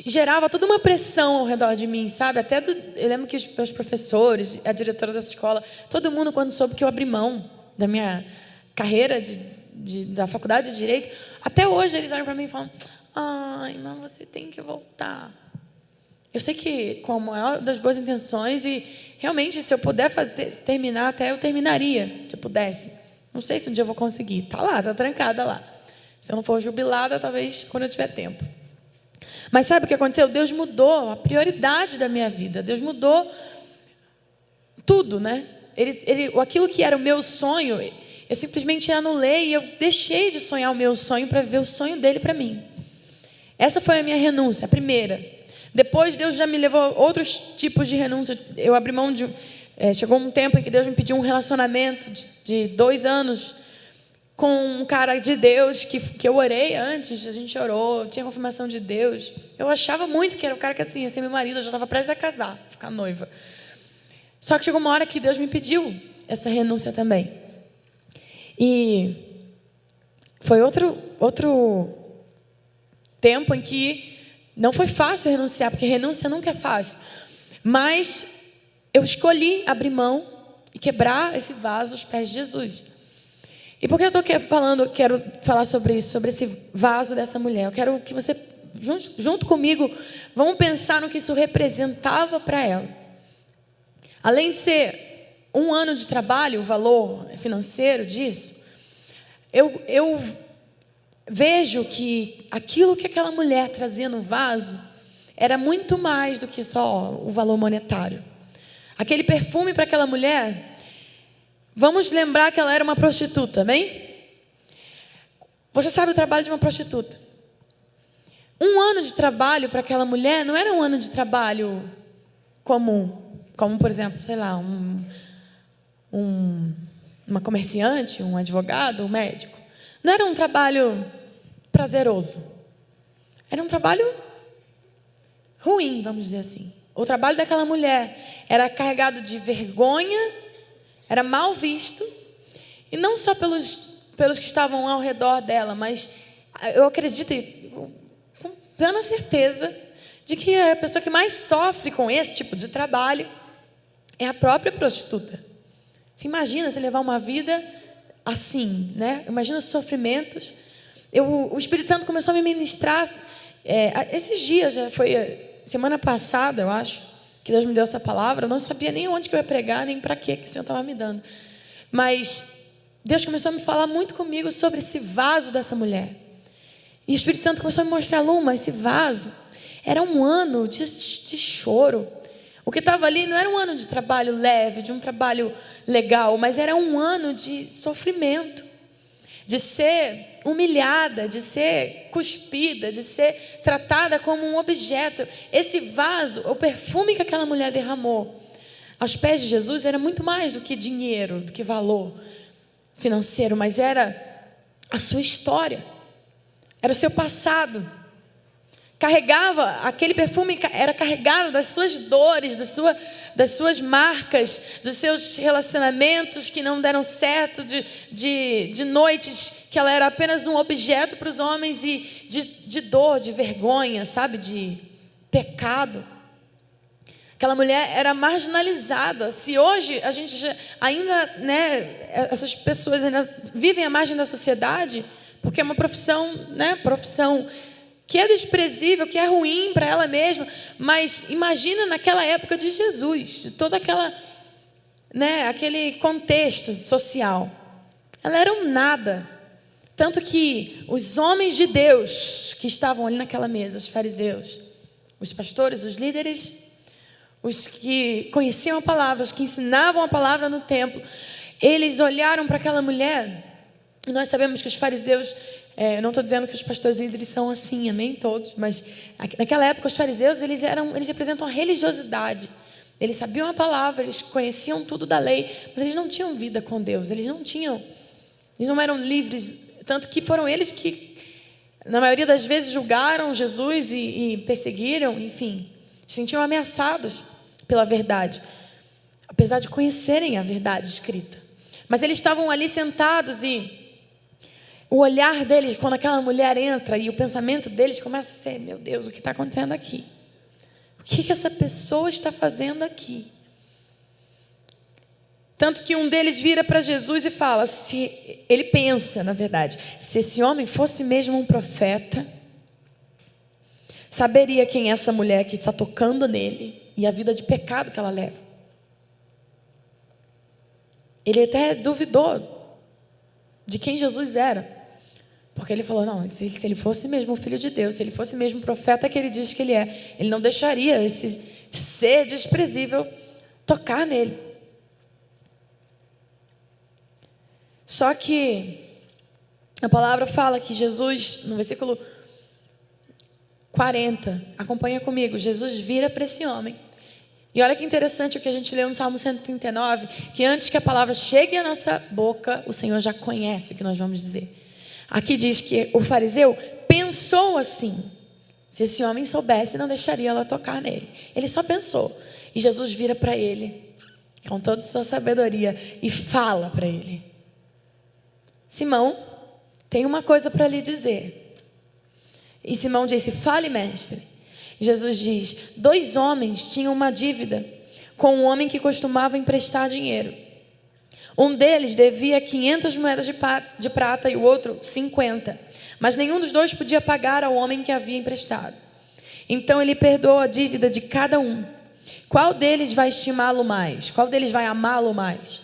gerava toda uma pressão ao redor de mim, sabe? Eu lembro que os meus professores, a diretora dessa escola, todo mundo, quando soube que eu abri mão da minha carreira da faculdade de Direito, até hoje eles olham para mim e falam, ai, mas você tem que voltar. Eu sei que com a maior das boas intenções e realmente, se eu puder terminar, até eu terminaria, se eu pudesse. Não sei se um dia eu vou conseguir. Está lá, está trancada lá. Se eu não for jubilada, talvez quando eu tiver tempo. Mas sabe o que aconteceu? Deus mudou a prioridade da minha vida. Deus mudou tudo, né? Aquilo que era o meu sonho, eu simplesmente anulei e eu deixei de sonhar o meu sonho para ver o sonho dele para mim. Essa foi a minha renúncia, a primeira. Depois Deus já me levou a outros tipos de renúncia. Eu abri mão de... chegou um tempo em que Deus me pediu um relacionamento de 2 anos com um cara de Deus que eu orei antes, a gente orou, tinha confirmação de Deus. Eu achava muito que era o cara que assim, ia ser meu marido, eu já estava prestes a casar, ficar noiva. Só que chegou uma hora que Deus me pediu essa renúncia também. E foi outro tempo em que não foi fácil renunciar, porque renúncia nunca é fácil. Mas eu escolhi abrir mão e quebrar esse vaso aos pés de Jesus. E por que eu estou quero falar sobre isso, sobre esse vaso dessa mulher? Eu quero que você, junto comigo, vamos pensar no que isso representava para ela. Além de ser 1 ano de trabalho, o valor financeiro disso, eu vejo que aquilo que aquela mulher trazia no vaso era muito mais do que só o valor monetário. Aquele perfume para aquela mulher, vamos lembrar que ela era uma prostituta, amém? Você sabe o trabalho de uma prostituta. 1 ano de trabalho para aquela mulher não era 1 ano de trabalho comum, como por exemplo, sei lá, uma comerciante, um advogado, um médico. Não era um trabalho prazeroso. Era um trabalho ruim, vamos dizer assim. O trabalho daquela mulher era carregado de vergonha, era mal visto, e não só pelos que estavam ao redor dela, mas eu acredito com plena certeza de que a pessoa que mais sofre com esse tipo de trabalho é a própria prostituta. Você imagina você levar uma vida assim, né? Imagina os sofrimentos. O Espírito Santo começou a me ministrar esses dias, já foi semana passada, eu acho, que Deus me deu essa palavra. Eu não sabia nem onde que eu ia pregar, nem para que o Senhor estava me dando. Mas Deus começou a me falar muito comigo sobre esse vaso dessa mulher. E o Espírito Santo começou a me mostrar, Luma, esse vaso era um ano de choro. O que estava ali não era um ano de trabalho leve, de um trabalho legal, mas era um ano de sofrimento, de ser humilhada, de ser cuspida, de ser tratada como um objeto. Esse vaso, o perfume que aquela mulher derramou aos pés de Jesus era muito mais do que dinheiro, do que valor financeiro, mas era a sua história, era o seu passado. Carregava, aquele perfume era carregado das suas dores, das suas marcas, dos seus relacionamentos que não deram certo, de noites que ela era apenas um objeto para os homens, e de dor, de vergonha, sabe, de pecado. Aquela mulher era marginalizada. Se hoje a gente ainda, né, essas pessoas ainda vivem à margem da sociedade, porque é uma profissão que é desprezível, que é ruim para ela mesma, mas imagina naquela época de Jesus, de toda aquele contexto social. Ela era um nada, tanto que os homens de Deus que estavam ali naquela mesa, os fariseus, os pastores, os líderes, os que conheciam a palavra, os que ensinavam a palavra no templo, eles olharam para aquela mulher, e nós sabemos que os fariseus, não estou dizendo que os pastores e líderes são assim, amém, todos, mas naquela época os fariseus, eles representam a religiosidade. Eles sabiam a palavra, eles conheciam tudo da lei, mas eles não tinham vida com Deus, eles não eram livres, tanto que foram eles que, na maioria das vezes, julgaram Jesus e perseguiram, enfim, se sentiam ameaçados pela verdade, apesar de conhecerem a verdade escrita. Mas eles estavam ali sentados, e o olhar deles, quando aquela mulher entra, e o pensamento deles começa a ser: meu Deus, o que está acontecendo aqui? O que essa pessoa está fazendo aqui? Tanto que um deles vira para Jesus e fala, ele pensa, na verdade, se esse homem fosse mesmo um profeta, saberia quem é essa mulher que está tocando nele e a vida de pecado que ela leva. Ele até duvidou de quem Jesus era, porque ele falou, não, se ele fosse mesmo o Filho de Deus, se ele fosse mesmo o profeta que ele diz que ele é, ele não deixaria esse ser desprezível tocar nele. Só que a palavra fala que Jesus, no versículo 40, acompanha comigo, Jesus vira para esse homem. E olha que interessante o que a gente leu no Salmo 139, que antes que a palavra chegue à nossa boca, o Senhor já conhece o que nós vamos dizer. Aqui diz que o fariseu pensou assim: se esse homem soubesse, não deixaria ela tocar nele. Ele só pensou. E Jesus vira para ele, com toda a sua sabedoria, e fala para ele: Simão, tem uma coisa para lhe dizer. E Simão disse: fale, mestre. E Jesus diz: 2 homens tinham uma dívida com um homem que costumava emprestar dinheiro. Um deles devia 500 moedas de prata e o outro 50. Mas nenhum dos dois podia pagar ao homem que havia emprestado. Então ele perdoou a dívida de cada um. Qual deles vai estimá-lo mais? Qual deles vai amá-lo mais?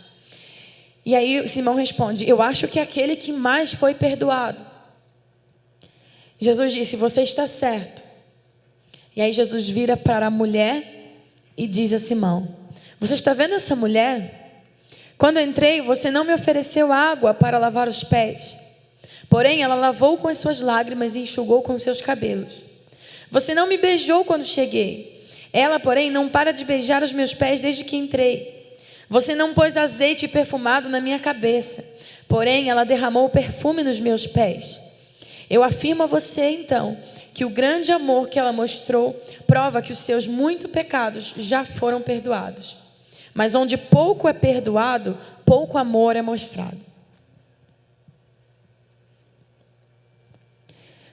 E aí Simão responde: eu acho que é aquele que mais foi perdoado. Jesus disse: você está certo. E aí Jesus vira para a mulher e diz a Simão: você está vendo essa mulher? Quando eu entrei, você não me ofereceu água para lavar os pés. Porém, ela lavou com as suas lágrimas e enxugou com os seus cabelos. Você não me beijou quando cheguei. Ela, porém, não para de beijar os meus pés desde que entrei. Você não pôs azeite perfumado na minha cabeça, porém ela derramou perfume nos meus pés. Eu afirmo a você, então, que o grande amor que ela mostrou prova que os seus muitos pecados já foram perdoados. Mas onde pouco é perdoado, pouco amor é mostrado.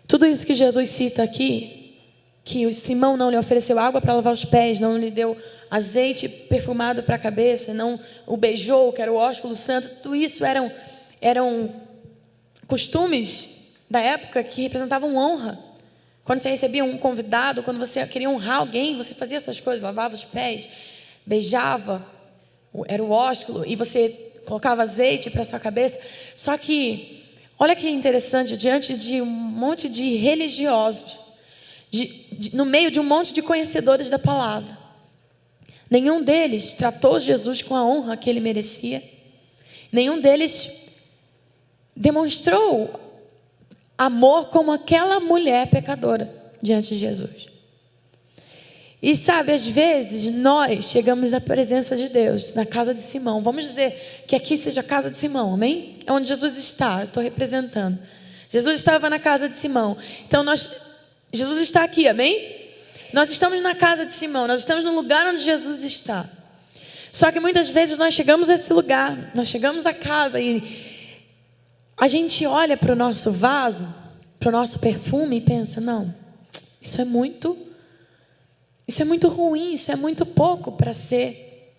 Tudo isso que Jesus cita aqui, que o Simão não lhe ofereceu água para lavar os pés, não lhe deu azeite perfumado para a cabeça, não o beijou, que era o ósculo santo, tudo isso eram costumes da época que representavam honra. Quando você recebia um convidado, quando você queria honrar alguém, você fazia essas coisas, lavava os pés, beijava, era o ósculo, e você colocava azeite para a sua cabeça. Só que, olha que interessante, diante de um monte de religiosos, no meio de um monte de conhecedores da palavra, nenhum deles tratou Jesus com a honra que ele merecia. Nenhum deles demonstrou amor como aquela mulher pecadora diante de Jesus. E sabe, às vezes nós chegamos à presença de Deus na casa de Simão. Vamos dizer que aqui seja a casa de Simão, amém? É onde Jesus está, eu estou representando. Jesus estava na casa de Simão. Então Jesus está aqui, amém? Nós estamos na casa de Simão, nós estamos no lugar onde Jesus está. Só que muitas vezes nós chegamos a esse lugar, nós chegamos à casa e a gente olha para o nosso vaso, para o nosso perfume e pensa, não, isso é muito ruim, isso é muito pouco para ser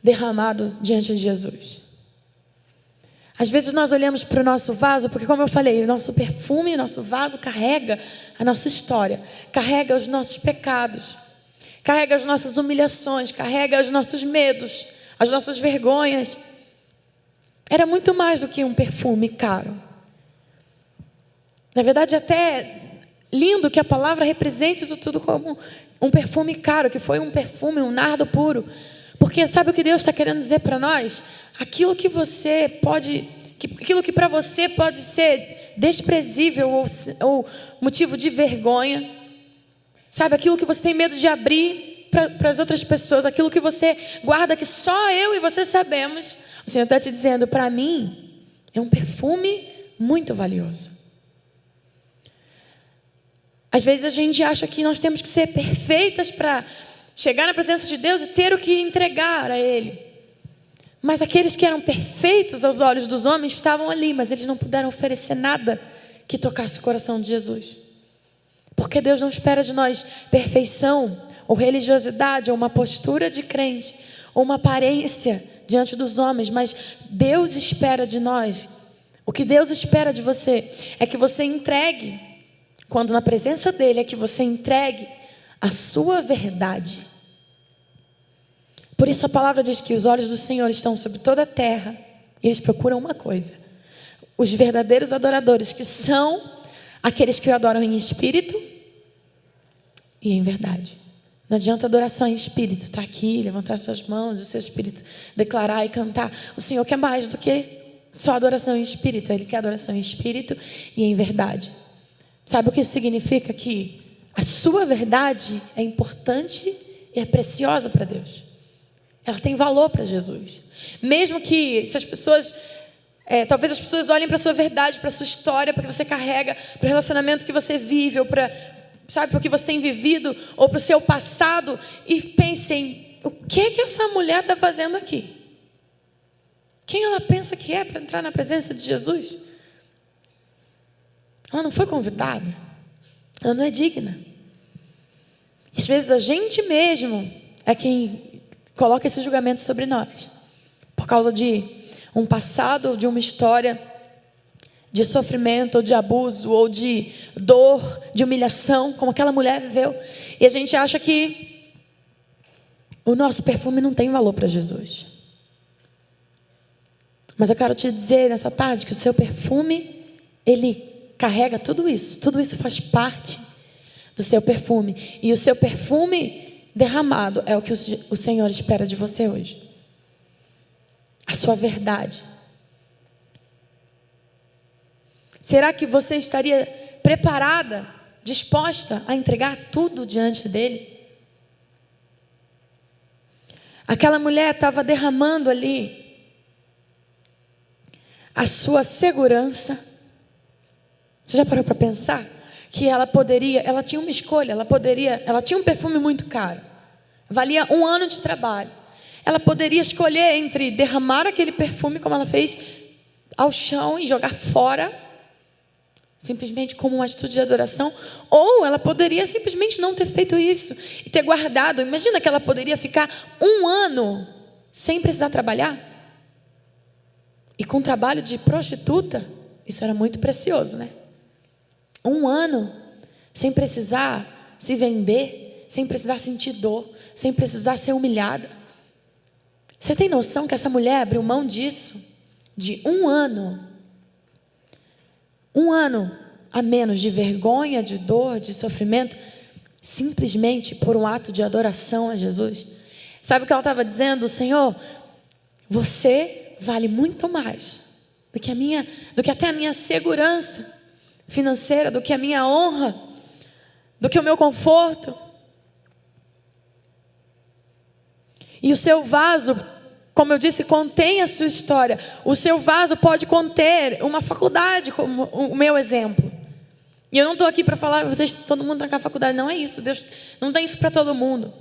derramado diante de Jesus. Às vezes nós olhamos para o nosso vaso, porque como eu falei, o nosso perfume, o nosso vaso carrega a nossa história, carrega os nossos pecados, carrega as nossas humilhações, carrega os nossos medos, as nossas vergonhas. Era muito mais do que um perfume caro. Na verdade, até lindo que a palavra represente isso tudo como um perfume caro, que foi um perfume, um nardo puro. Porque sabe o que Deus está querendo dizer para nós? Aquilo que para você pode ser desprezível ou motivo de vergonha, sabe, aquilo que você tem medo de abrir para as outras pessoas, aquilo que você guarda que só eu e você sabemos, o Senhor está te dizendo, para mim é um perfume muito valioso. Às vezes a gente acha que nós temos que ser perfeitas para chegar na presença de Deus e ter o que entregar a Ele. Mas aqueles que eram perfeitos aos olhos dos homens estavam ali, mas eles não puderam oferecer nada que tocasse o coração de Jesus. Porque Deus não espera de nós perfeição, ou religiosidade, ou uma postura de crente, ou uma aparência diante dos homens, mas Deus espera de nós. O que Deus espera de você é que você entregue, quando na presença dEle, é que você entregue a sua verdade. Por isso a palavra diz que os olhos do Senhor estão sobre toda a terra. E eles procuram uma coisa: os verdadeiros adoradores, que são aqueles que o adoram em espírito e em verdade. Não adianta adoração em espírito, estar aqui, levantar suas mãos, o seu espírito declarar e cantar. O Senhor quer mais do que só adoração em espírito. Ele quer adoração em espírito e em verdade. Sabe o que isso significa? Que a sua verdade é importante e é preciosa para Deus. Ela tem valor para Jesus. Mesmo que se as pessoas, talvez as pessoas olhem para a sua verdade, para a sua história, para o que você carrega, para o relacionamento que você vive, ou para o que você tem vivido, ou para o seu passado, e pensem, o que essa mulher está fazendo aqui? Quem ela pensa que é para entrar na presença de Jesus? Ela não foi convidada. Ela não é digna. Às vezes a gente mesmo é quem coloca esse julgamento sobre nós, por causa de um passado, de uma história de sofrimento, ou de abuso, ou de dor, de humilhação, como aquela mulher viveu. E a gente acha que o nosso perfume não tem valor para Jesus. Mas eu quero te dizer nessa tarde que o seu perfume, ele carrega tudo isso faz parte do seu perfume. E o seu perfume derramado é o que o Senhor espera de você hoje. A sua verdade. Será que você estaria preparada, disposta a entregar tudo diante dele? Aquela mulher estava derramando ali a sua segurança. Você já parou para pensar? Que ela tinha uma escolha, ela tinha um perfume muito caro. Valia 1 ano de trabalho. Ela poderia escolher entre derramar aquele perfume, como ela fez, ao chão e jogar fora, simplesmente como uma atitude de adoração, ou ela poderia simplesmente não ter feito isso e ter guardado. Imagina que ela poderia ficar 1 ano sem precisar trabalhar. E com trabalho de prostituta, isso era muito precioso, né? 1 ano sem precisar se vender, sem precisar sentir dor, sem precisar ser humilhada. Você tem noção que essa mulher abriu mão disso? De 1 ano. 1 ano a menos de vergonha, de dor, de sofrimento, simplesmente por um ato de adoração a Jesus. Sabe o que ela estava dizendo? Senhor, você vale muito mais do que até a minha segurança financeira, do que a minha honra, do que o meu conforto. E o seu vaso, como eu disse, contém a sua história. O seu vaso pode conter uma faculdade, como o meu exemplo. E eu não estou aqui para falar, todo mundo trancar a faculdade. Não é isso. Deus não tem isso para todo mundo.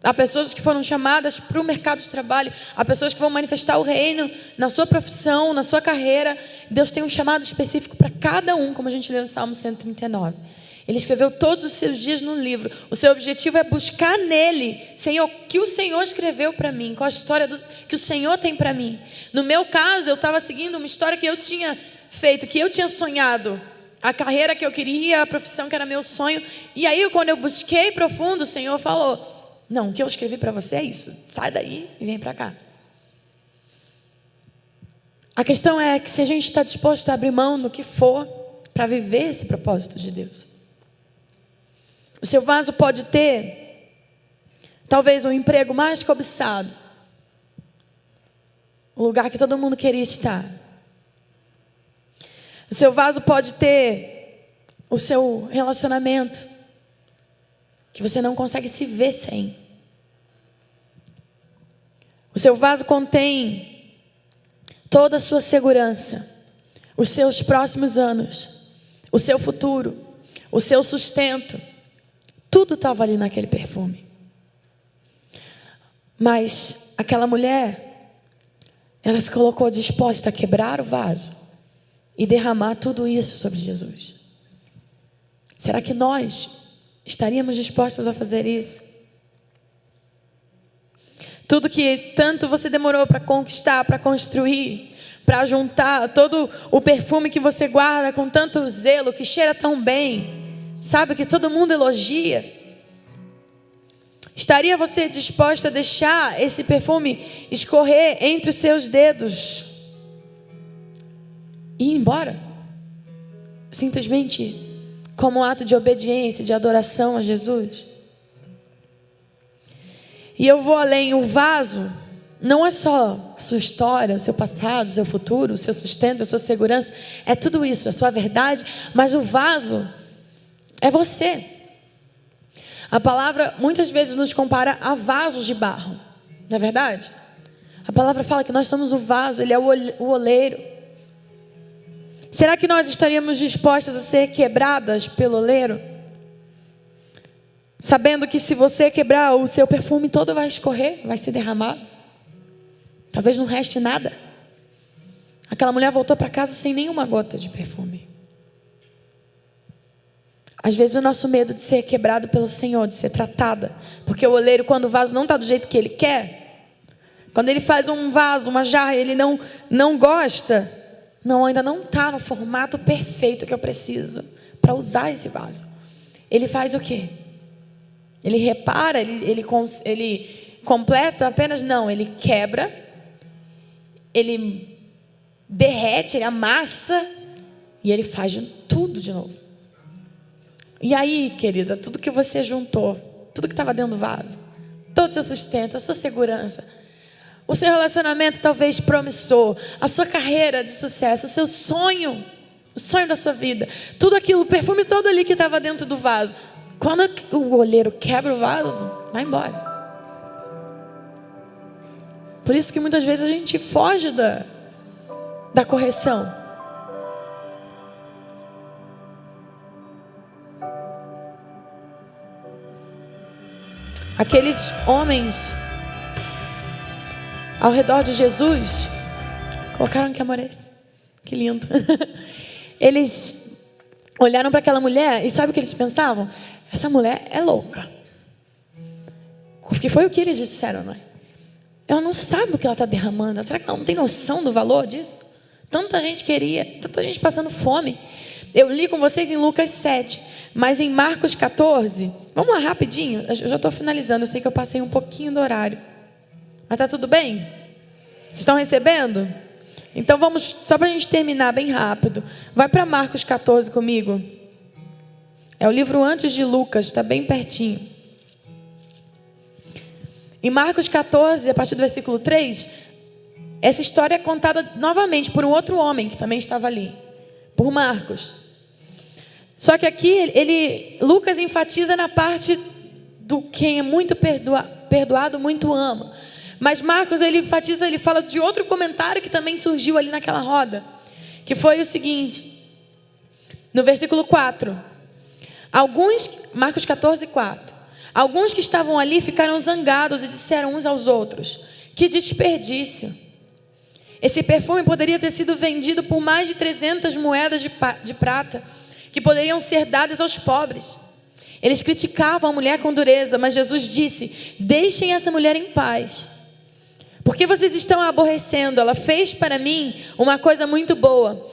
Há pessoas que foram chamadas para o mercado de trabalho. Há pessoas que vão manifestar o reino na sua profissão, na sua carreira. Deus tem um chamado específico para cada um, como a gente leu no Salmo 139. Ele escreveu todos os seus dias no livro. O seu objetivo é buscar nele, Senhor, o que o Senhor escreveu para mim, qual a história que o Senhor tem para mim. No meu caso, eu estava seguindo uma história que eu tinha feito, que eu tinha sonhado, a carreira que eu queria, a profissão que era meu sonho. E aí, quando eu busquei profundo, o Senhor falou: não, o que eu escrevi para você é isso, sai daí e vem para cá. A questão é que se a gente está disposto a abrir mão do que for para viver esse propósito de Deus. O seu vaso pode ter, talvez, um emprego mais cobiçado, o lugar que todo mundo queria estar. O seu vaso pode ter o seu relacionamento, que você não consegue se ver sem. O seu vaso contém toda a sua segurança, os seus próximos anos, o seu futuro, o seu sustento. Tudo estava ali naquele perfume. Mas aquela mulher, ela se colocou disposta a quebrar o vaso e derramar tudo isso sobre Jesus. Será que nós estaríamos dispostos a fazer isso? Tudo que tanto você demorou para conquistar, para construir, para juntar, todo o perfume que você guarda com tanto zelo, que cheira tão bem, sabe, que todo mundo elogia. Estaria você disposta a deixar esse perfume escorrer entre os seus dedos e ir embora? Simplesmente como um ato de obediência, de adoração a Jesus? E eu vou além. O vaso não é só a sua história, o seu passado, o seu futuro, o seu sustento, a sua segurança. É tudo isso, a sua verdade. Mas o vaso é você. A palavra muitas vezes nos compara a vasos de barro, não é verdade? A palavra fala que nós somos o vaso, ele é o oleiro. Será que nós estaríamos dispostas a ser quebradas pelo oleiro? Sabendo que se você quebrar, o seu perfume todo vai escorrer, vai ser derramado. Talvez não reste nada. Aquela mulher voltou para casa sem nenhuma gota de perfume. Às vezes o nosso medo de ser quebrado pelo Senhor, de ser tratada. Porque o oleiro, quando o vaso não está do jeito que ele quer, quando ele faz um vaso, uma jarra, ele não gosta, ainda não está no formato perfeito que eu preciso para usar esse vaso. Ele faz o quê? Ele repara, ele completa apenas? Não, ele quebra, ele derrete, ele amassa e ele faz tudo de novo. E aí, querida, tudo que você juntou, tudo que estava dentro do vaso, todo o seu sustento, a sua segurança, o seu relacionamento talvez promissor, a sua carreira de sucesso, o seu sonho, o sonho da sua vida, tudo aquilo, o perfume todo ali que estava dentro do vaso, quando o oleiro quebra o vaso, vai embora. Por isso que muitas vezes a gente foge da correção. Aqueles homens ao redor de Jesus colocaram, que amor é esse? Que lindo. Eles olharam para aquela mulher e sabe o que eles pensavam? Essa mulher é louca. Porque foi o que eles disseram, não é? Ela não sabe o que ela está derramando. Será que ela não tem noção do valor disso? Tanta gente queria, tanta gente passando fome. Eu li com vocês em Lucas 7, mas em Marcos 14, vamos lá rapidinho, eu já estou finalizando, eu sei que eu passei um pouquinho do horário. Mas está tudo bem? Vocês estão recebendo? Então vamos, só para a gente terminar bem rápido. Vai para Marcos 14 comigo. É o livro antes de Lucas, está bem pertinho. Em Marcos 14, a partir do versículo 3, essa história é contada novamente por um outro homem que também estava ali, por Marcos. Só que aqui Lucas enfatiza na parte do quem é muito perdoado, muito ama. Mas Marcos, ele enfatiza, ele fala de outro comentário que também surgiu ali naquela roda, que foi o seguinte, no versículo 4. Marcos 14, 4. Alguns que estavam ali ficaram zangados e disseram uns aos outros: que desperdício! Esse perfume poderia ter sido vendido por mais de 300 moedas de prata, que poderiam ser dadas aos pobres. Eles criticavam a mulher com dureza, mas Jesus disse: deixem essa mulher em paz. Porque vocês estão a aborrecendo? Ela fez para mim uma coisa muito boa.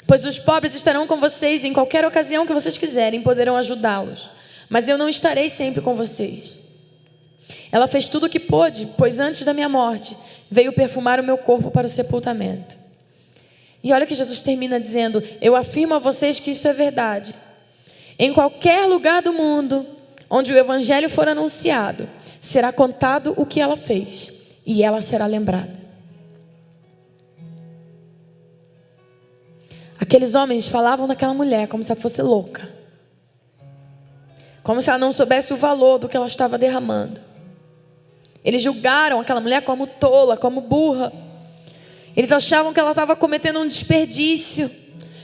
Pois os pobres estarão com vocês em qualquer ocasião que vocês quiserem, poderão ajudá-los. Mas eu não estarei sempre com vocês. Ela fez tudo o que pôde, pois antes da minha morte veio perfumar o meu corpo para o sepultamento. E olha que Jesus termina dizendo: eu afirmo a vocês que isso é verdade. Em qualquer lugar do mundo onde o evangelho for anunciado, será contado o que ela fez, e ela será lembrada. Aqueles homens falavam daquela mulher como se ela fosse louca, como se ela não soubesse o valor do que ela estava derramando. Eles julgaram aquela mulher como tola, como burra. Eles achavam que ela estava cometendo um desperdício,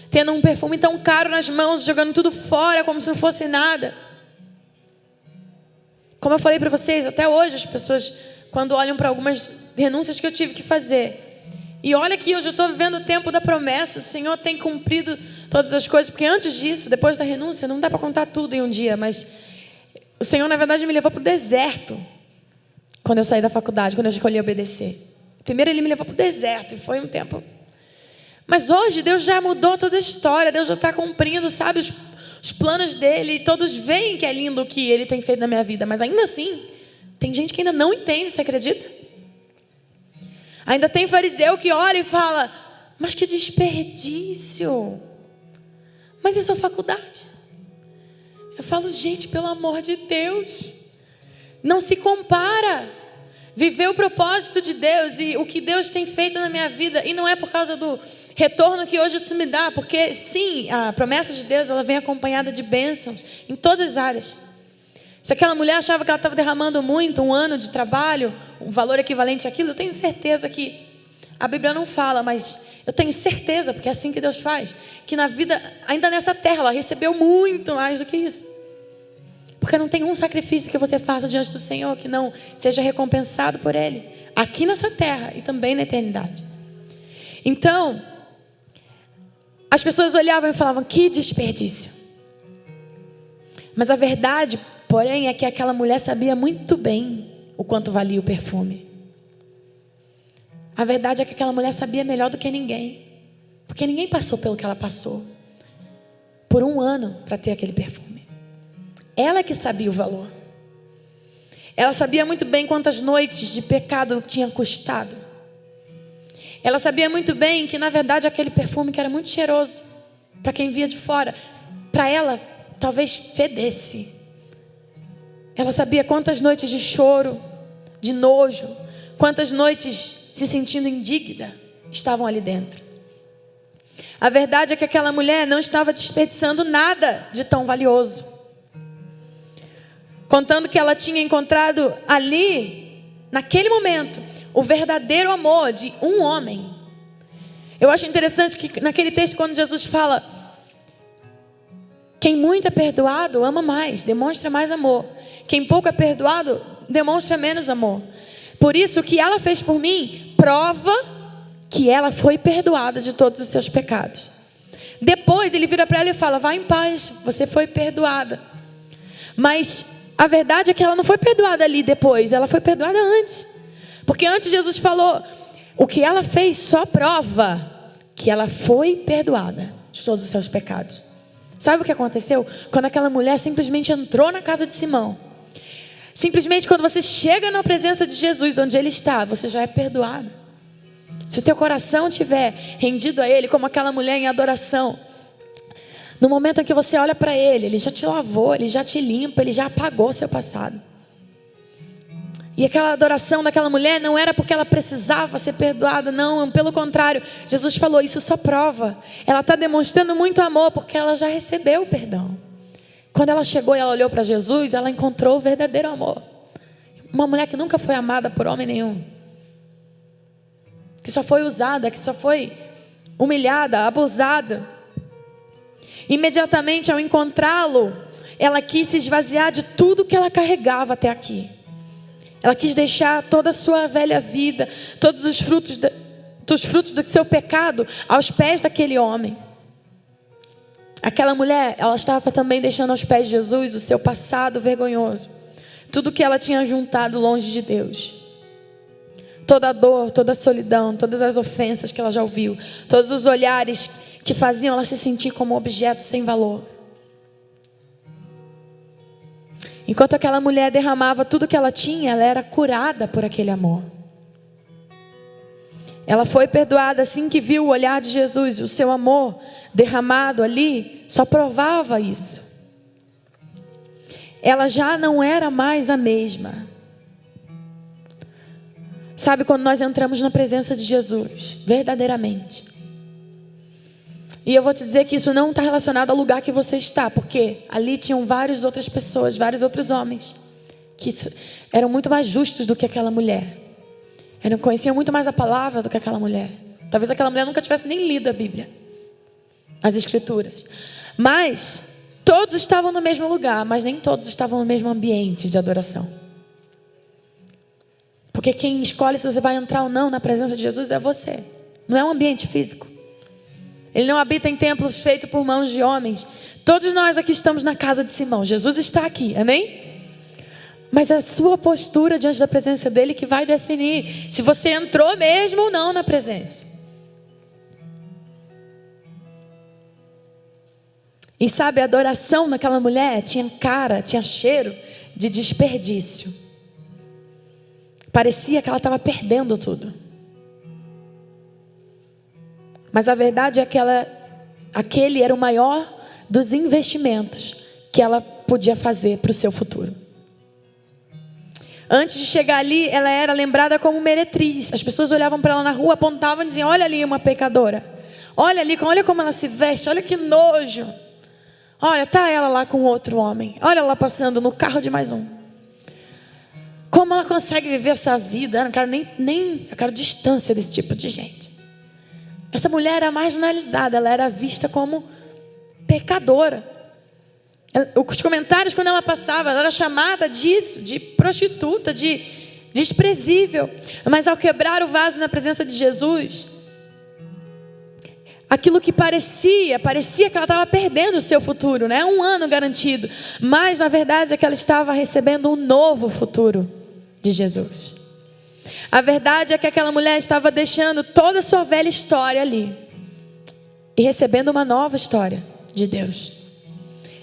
tendo um perfume tão caro nas mãos, jogando tudo fora como se não fosse nada. Como eu falei para vocês, até hoje as pessoas, quando olham para algumas renúncias que eu tive que fazer, e olha que eu já estou vivendo o tempo da promessa, o Senhor tem cumprido todas as coisas, porque antes disso, depois da renúncia, não dá para contar tudo em um dia, mas o Senhor na verdade me levou para o deserto, quando eu saí da faculdade, quando eu escolhi obedecer. Primeiro Ele me levou para o deserto, e foi um tempo. Mas hoje Deus já mudou toda a história, Deus já está cumprindo, sabe, os planos dEle, e todos veem que é lindo o que Ele tem feito na minha vida, mas ainda assim, tem gente que ainda não entende, você acredita? Ainda tem fariseu que olha e fala: mas que desperdício, mas isso é faculdade. Eu falo: gente, pelo amor de Deus, não se compara. Viver o propósito de Deus e o que Deus tem feito na minha vida, e não é por causa do retorno que hoje isso me dá, porque sim, a promessa de Deus, ela vem acompanhada de bênçãos em todas as áreas. Se aquela mulher achava que ela estava derramando muito, um ano de trabalho, um valor equivalente àquilo, eu tenho certeza que a Bíblia não fala, mas eu tenho certeza, porque é assim que Deus faz, que na vida, ainda nessa terra, ela recebeu muito mais do que isso. Porque não tem um sacrifício que você faça diante do Senhor que não seja recompensado por Ele, aqui nessa terra e também na eternidade. Então, as pessoas olhavam e falavam: que desperdício. Mas a verdade, porém, é que aquela mulher sabia muito bem o quanto valia o perfume. A verdade é que aquela mulher sabia melhor do que ninguém, porque ninguém passou pelo que ela passou por um ano para ter aquele perfume. Ela que sabia o valor. Ela sabia muito bem quantas noites de pecado tinha custado. Ela sabia muito bem que, na verdade, aquele perfume que era muito cheiroso, para quem via de fora, para ela, talvez fedesse. Ela sabia quantas noites de choro, de nojo, quantas noites se sentindo indigna estavam ali dentro. A verdade é que aquela mulher não estava desperdiçando nada de tão valioso. Contando que ela tinha encontrado ali, naquele momento, o verdadeiro amor de um homem. Eu acho interessante que naquele texto, quando Jesus fala: quem muito é perdoado, ama mais, demonstra mais amor. Quem pouco é perdoado, demonstra menos amor. Por isso, o que ela fez por mim, prova que ela foi perdoada de todos os seus pecados. Depois, ele vira para ela e fala: vá em paz, você foi perdoada. Mas a verdade é que ela não foi perdoada ali depois, ela foi perdoada antes. Porque antes Jesus falou: o que ela fez só prova que ela foi perdoada de todos os seus pecados. Sabe o que aconteceu? Quando aquela mulher simplesmente entrou na casa de Simão. Simplesmente quando você chega na presença de Jesus, onde Ele está, você já é perdoado. Se o teu coração estiver rendido a Ele, como aquela mulher em adoração, no momento em que você olha para Ele, Ele já te lavou, Ele já te limpa, Ele já apagou o seu passado. E aquela adoração daquela mulher não era porque ela precisava ser perdoada, não, pelo contrário. Jesus falou: isso só prova. Ela está demonstrando muito amor porque ela já recebeu o perdão. Quando ela chegou e ela olhou para Jesus, ela encontrou o verdadeiro amor. Uma mulher que nunca foi amada por homem nenhum, que só foi usada, que só foi humilhada, abusada. Imediatamente ao encontrá-lo, ela quis se esvaziar de tudo que ela carregava até aqui. Ela quis deixar toda a sua velha vida, todos os frutos do seu pecado aos pés daquele homem. Aquela mulher, ela estava também deixando aos pés de Jesus o seu passado vergonhoso. Tudo que ela tinha juntado longe de Deus. Toda a dor, toda a solidão, todas as ofensas que ela já ouviu. Todos os olhares que faziam ela se sentir como um objeto sem valor. Enquanto aquela mulher derramava tudo que ela tinha, ela era curada por aquele amor. Ela foi perdoada assim que viu o olhar de Jesus. O seu amor derramado ali só provava isso. Ela já não era mais a mesma. Sabe, quando nós entramos na presença de Jesus, verdadeiramente. E eu vou te dizer que isso não está relacionado ao lugar que você está, porque ali tinham várias outras pessoas, vários outros homens, que eram muito mais justos do que aquela mulher. Conheciam muito mais a palavra do que aquela mulher. Talvez aquela mulher nunca tivesse nem lido a Bíblia, as Escrituras. Mas todos estavam no mesmo lugar, mas nem todos estavam no mesmo ambiente de adoração. Porque quem escolhe se você vai entrar ou não na presença de Jesus é você. Não é um ambiente físico. Ele não habita em templos feitos por mãos de homens. Todos nós aqui estamos na casa de Simão. Jesus está aqui, amém? Mas a sua postura diante da presença dele que vai definir se você entrou mesmo ou não na presença. E sabe, a adoração daquela mulher tinha cara, tinha cheiro de desperdício. Parecia que ela estava perdendo tudo. Mas a verdade é que aquele era o maior dos investimentos que ela podia fazer para o seu futuro. Antes de chegar ali, ela era lembrada como meretriz. As pessoas olhavam para ela na rua, apontavam e diziam: olha ali uma pecadora. Olha ali, olha como ela se veste, olha que nojo. Olha, tá ela lá com outro homem. Olha ela passando no carro de mais um. Como ela consegue viver essa vida? Eu não quero eu quero distância desse tipo de gente. Essa mulher era marginalizada, ela era vista como pecadora. Os comentários quando ela passava, ela era chamada disso, de prostituta, de desprezível. Mas ao quebrar o vaso na presença de Jesus, aquilo que parecia que ela estava perdendo o seu futuro, né? 1 ano garantido. Mas na verdade é que ela estava recebendo um novo futuro de Jesus. A verdade é que aquela mulher estava deixando toda a sua velha história ali e recebendo uma nova história de Deus.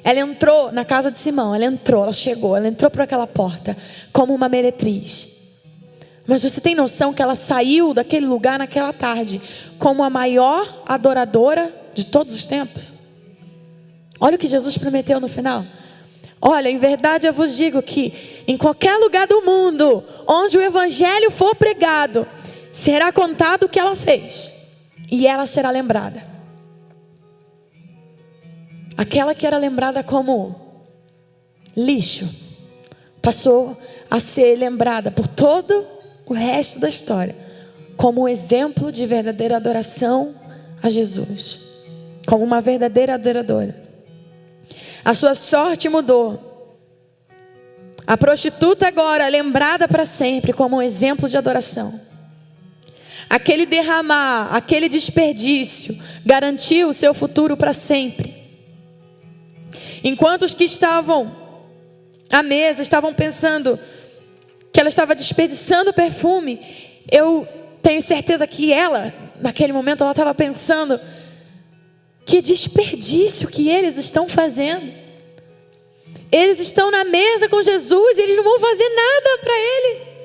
Ela entrou na casa de Simão, ela entrou por aquela porta como uma meretriz. Mas você tem noção que ela saiu daquele lugar naquela tarde como a maior adoradora de todos os tempos? Olha o que Jesus prometeu no final. Olha, em verdade eu vos digo que em qualquer lugar do mundo onde o evangelho for pregado, será contado o que ela fez e ela será lembrada. Aquela que era lembrada como lixo passou a ser lembrada por todo o resto da história como um exemplo de verdadeira adoração a Jesus, como uma verdadeira adoradora. A sua sorte mudou. A prostituta agora é lembrada para sempre como um exemplo de adoração. Aquele derramar, aquele desperdício garantiu o seu futuro para sempre. Enquanto os que estavam à mesa estavam pensando que ela estava desperdiçando perfume, eu tenho certeza que ela, naquele momento, ela estava pensando: que desperdício que eles estão fazendo. Eles estão na mesa com Jesus e eles não vão fazer nada para Ele.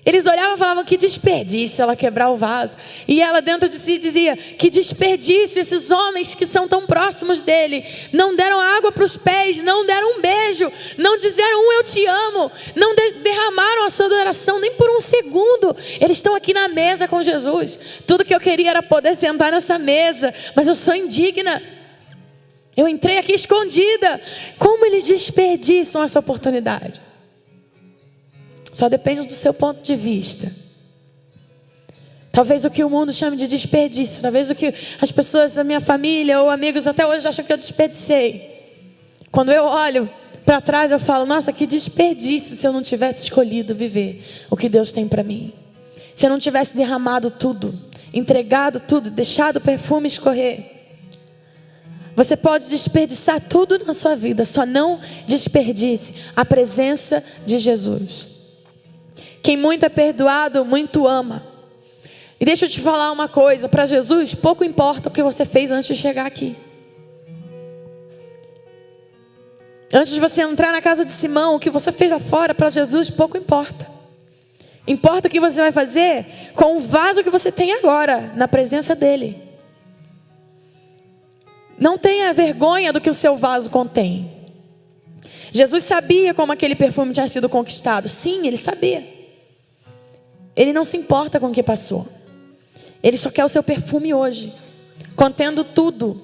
Eles olhavam e falavam: que desperdício ela quebrar o vaso. E ela dentro de si dizia: que desperdício, esses homens que são tão próximos dele não deram água para os pés, não deram um beijo, não disseram eu te amo, não derramaram a sua adoração nem por um segundo. Eles estão aqui na mesa com Jesus. Tudo que eu queria era poder sentar nessa mesa, mas eu sou indigna. Eu entrei aqui escondida. Como eles desperdiçam essa oportunidade? Só depende do seu ponto de vista. Talvez o que o mundo chame de desperdício, talvez o que as pessoas da minha família ou amigos até hoje acham que eu desperdicei. Quando eu olho para trás, eu falo: nossa, que desperdício se eu não tivesse escolhido viver o que Deus tem para mim. Se eu não tivesse derramado tudo, entregado tudo, deixado o perfume escorrer. Você pode desperdiçar tudo na sua vida, só não desperdice a presença de Jesus. Quem muito é perdoado, muito ama. E deixa eu te falar uma coisa: para Jesus, pouco importa o que você fez antes de chegar aqui. Antes de você entrar na casa de Simão, o que você fez lá fora, para Jesus, pouco importa. Importa o que você vai fazer com o vaso que você tem agora, na presença dEle. Não tenha vergonha do que o seu vaso contém. Jesus sabia como aquele perfume tinha sido conquistado. Sim, Ele sabia. Ele não se importa com o que passou. Ele só quer o seu perfume hoje, contendo tudo: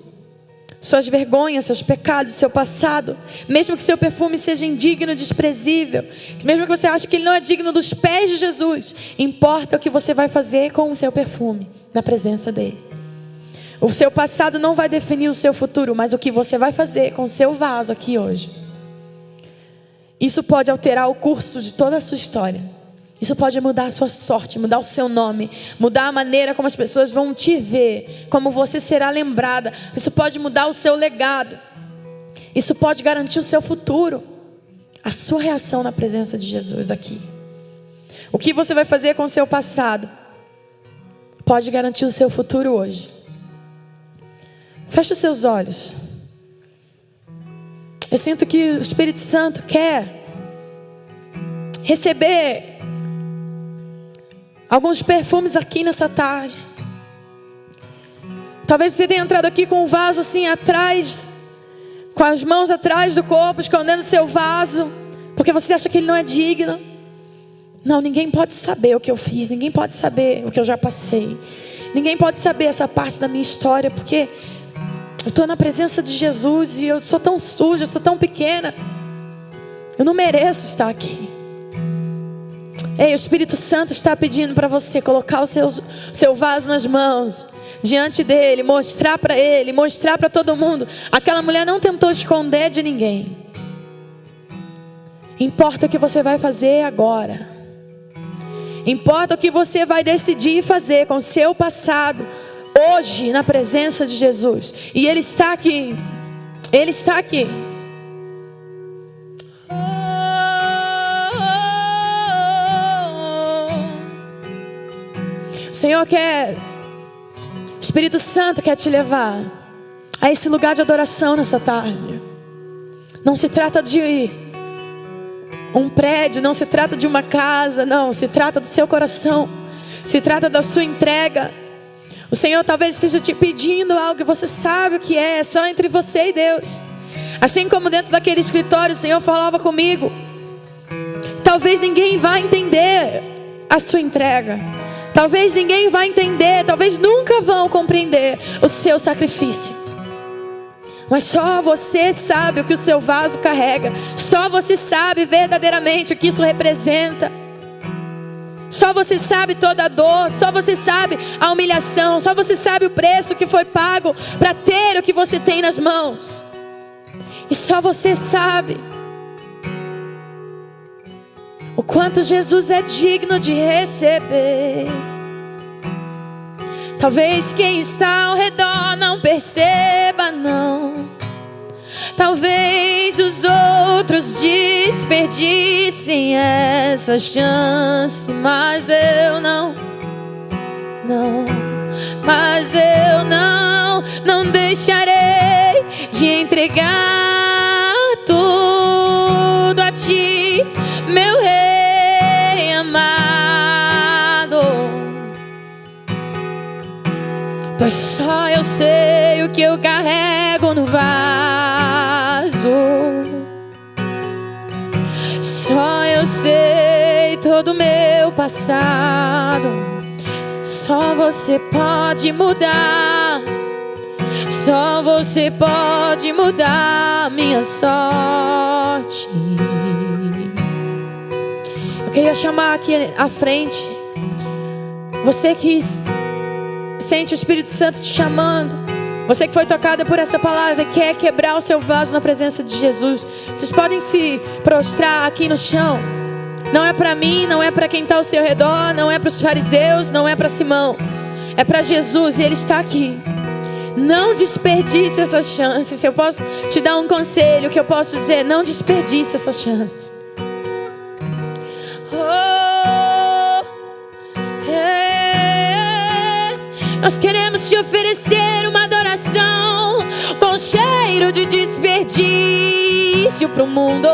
suas vergonhas, seus pecados, seu passado. Mesmo que seu perfume seja indigno, desprezível, mesmo que você ache que ele não é digno dos pés de Jesus, importa o que você vai fazer com o seu perfume na presença dele. O seu passado não vai definir o seu futuro, mas o que você vai fazer com o seu vaso aqui hoje. Isso pode alterar o curso de toda a sua história. Isso pode mudar a sua sorte, mudar o seu nome, mudar a maneira como as pessoas vão te ver, como você será lembrada. Isso pode mudar o seu legado. Isso pode garantir o seu futuro. A sua reação na presença de Jesus aqui. O que você vai fazer com o seu passado pode garantir o seu futuro hoje. Feche os seus olhos. Eu sinto que o Espírito Santo quer receber alguns perfumes aqui nessa tarde. Talvez você tenha entrado aqui com um vaso assim atrás, com as mãos atrás do corpo, escondendo seu vaso, porque você acha que ele não é digno. Não, ninguém pode saber o que eu fiz, ninguém pode saber o que eu já passei, ninguém pode saber essa parte da minha história, porque eu estou na presença de Jesus e eu sou tão suja, eu sou tão pequena, eu não mereço estar aqui. Ei, o Espírito Santo está pedindo para você colocar o seu vaso nas mãos, diante dele, mostrar para ele, mostrar para todo mundo. Aquela mulher não tentou esconder de ninguém. Importa o que você vai fazer agora. Importa o que você vai decidir fazer com o seu passado, hoje, na presença de Jesus. E Ele está aqui. Ele está aqui. O Senhor quer, o Espírito Santo quer te levar a esse lugar de adoração nessa tarde. Não se trata de um prédio, não se trata de uma casa, não, se trata do seu coração, se trata da sua entrega. O Senhor talvez esteja te pedindo algo que você sabe o que é só entre você e Deus. Assim como dentro daquele escritório o Senhor falava comigo, talvez ninguém vá entender a sua entrega. Talvez ninguém vai entender, talvez nunca vão compreender o seu sacrifício. Mas só você sabe o que o seu vaso carrega. Só você sabe verdadeiramente o que isso representa. Só você sabe toda a dor, só você sabe a humilhação, só você sabe o preço que foi pago para ter o que você tem nas mãos. E só você sabe o quanto Jesus é digno de receber. Talvez quem está ao redor não perceba, não. Talvez os outros desperdicem essa chance, mas eu não. Mas eu não deixarei de entregar tudo a ti, meu Rei amado. Pois só eu sei o que eu carrego no vaso. Só eu sei todo o meu passado. Só você pode mudar. Só você pode mudar minha sorte. Eu queria chamar aqui à frente você que sente o Espírito Santo te chamando. Você que foi tocada por essa palavra e quer quebrar o seu vaso na presença de Jesus. Vocês podem se prostrar aqui no chão. Não é para mim, não é para quem está ao seu redor, não é para os fariseus, não é para Simão. É para Jesus e Ele está aqui. Não desperdice essa chance. Se eu posso te dar um conselho, que eu posso dizer, não desperdice essa chance. Nós queremos te oferecer uma adoração com cheiro de desperdício pro mundo,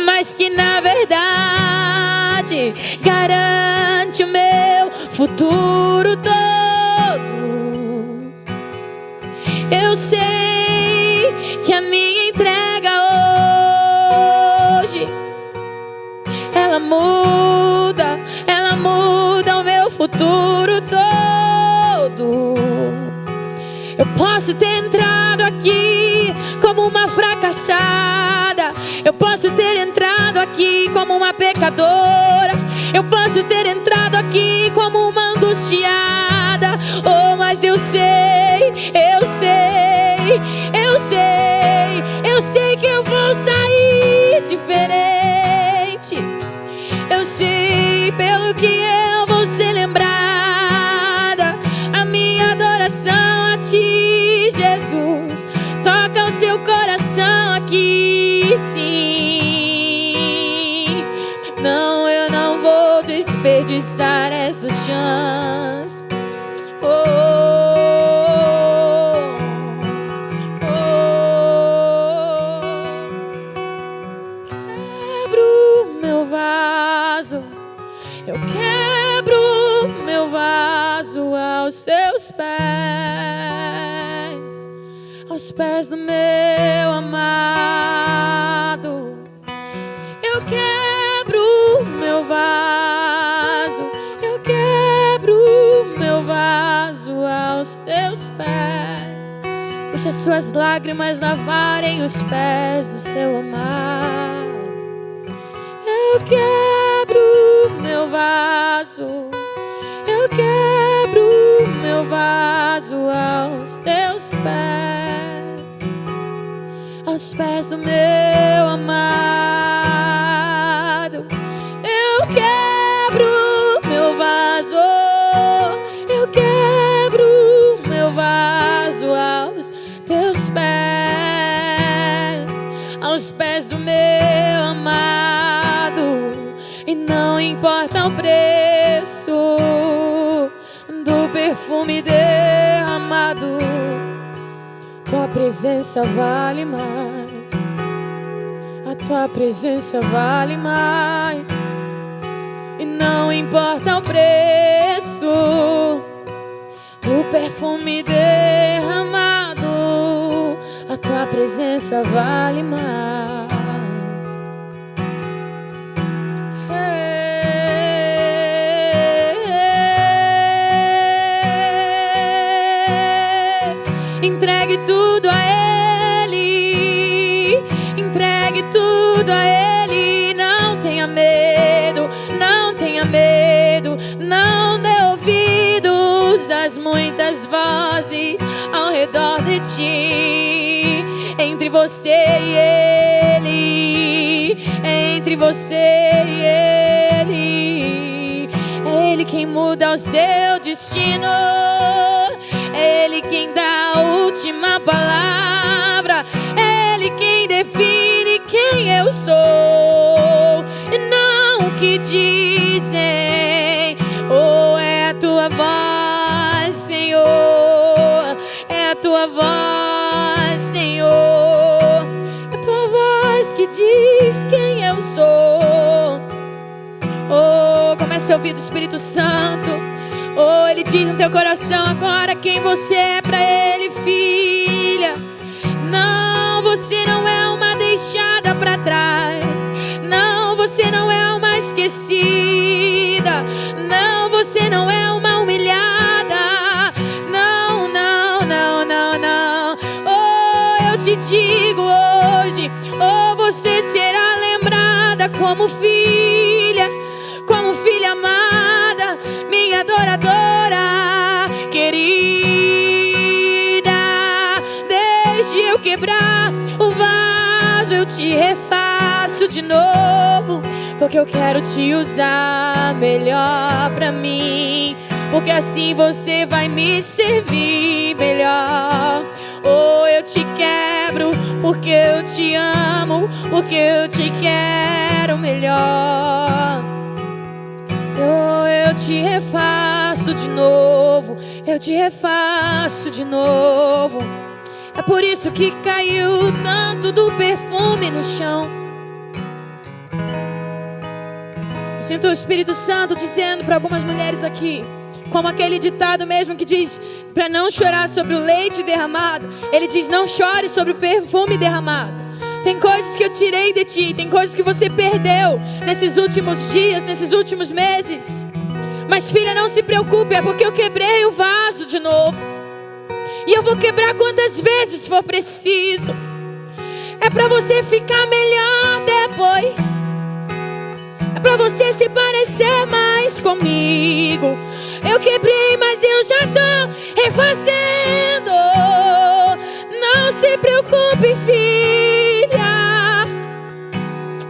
mas que na verdade garante o meu futuro todo. Eu sei que a minha entrega hoje ela muda o meu futuro todo. Eu posso ter entrado aqui como uma fracassada. Eu posso ter entrado aqui como uma pecadora. Eu posso ter entrado aqui como uma angustiada. Oh, mas eu sei que eu vou sair diferente. Eu sei pelo que eu vou ser lembrada. A minha adoração a ti, Jesus, toca o seu coração aqui, sim. Não, eu não vou desperdiçar essa chance. Quebro meu vaso. Eu quebro meu vaso aos teus pés, aos pés do meu amado. Eu quebro meu vaso, eu quebro meu vaso aos teus pés. Deixa suas lágrimas lavarem os pés do seu amado. Eu quebro meu vaso, eu quebro meu vaso aos teus pés, aos pés do meu amado. Eu quebro meu vaso, eu quebro meu vaso aos teus pés, aos pés do meu amado. E não importa o preço do perfume derramado, tua presença vale mais. A tua presença vale mais. E não importa o preço do perfume derramado, a tua presença vale mais. Entregue tudo a Ele, entregue tudo a Ele. Não tenha medo, não tenha medo. muitas, muitas vozes ao redor de ti. Entre você e Ele, entre você e Ele. É Ele quem muda o seu destino, é Ele quem dá a última palavra, é Ele quem define quem eu sou, e não o que dizem. Oh, é a tua voz, Senhor, é a tua voz, Senhor, é a tua voz que diz quem eu sou. Oh, comece a ouvir do Espírito Santo. Oh, Ele diz no teu coração agora quem você é pra Ele, filha. Não, você não é uma deixada pra trás. Não, você não é uma esquecida. Não, você não é uma humilhada. Não, não, não, não, não. Oh, eu te digo hoje, oh, você será lembrada como filha, como filha amada, minha adoradora querida. Deixe eu quebrar o vaso, eu te refaço de novo, porque eu quero te usar melhor pra mim, porque assim você vai me servir melhor. Oh, eu te quebro porque eu te amo, porque eu te quero melhor. Oh, eu te refaço de novo, eu te refaço de novo. É por isso que caiu tanto do perfume no chão. Eu sinto o Espírito Santo dizendo para algumas mulheres aqui, como aquele ditado mesmo que diz para não chorar sobre o leite derramado, ele diz: não chore sobre o perfume derramado. Tem coisas que eu tirei de ti, tem coisas que você perdeu nesses últimos dias, nesses últimos meses. Mas filha, não se preocupe, é porque eu quebrei o vaso de novo. E eu vou quebrar quantas vezes for preciso. É para você ficar melhor depois. É para você se parecer mais comigo. Eu quebrei, mas eu já tô refazendo. Não se preocupe, filha.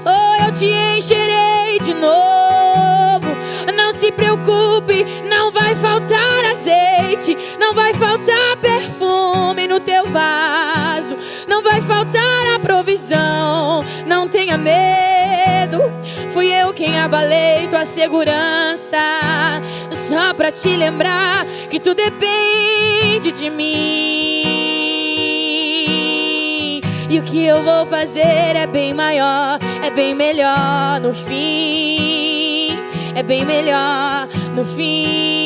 Oh, eu te encherei de novo. Não se preocupe, não vai faltar azeite, não vai faltar perfume no teu vaso, não vai faltar a provisão. Não tenha medo, fui eu quem abalei tua segurança, só pra te lembrar que tu depende de mim. E o que eu vou fazer é bem maior, é bem melhor no fim, é bem melhor no fim.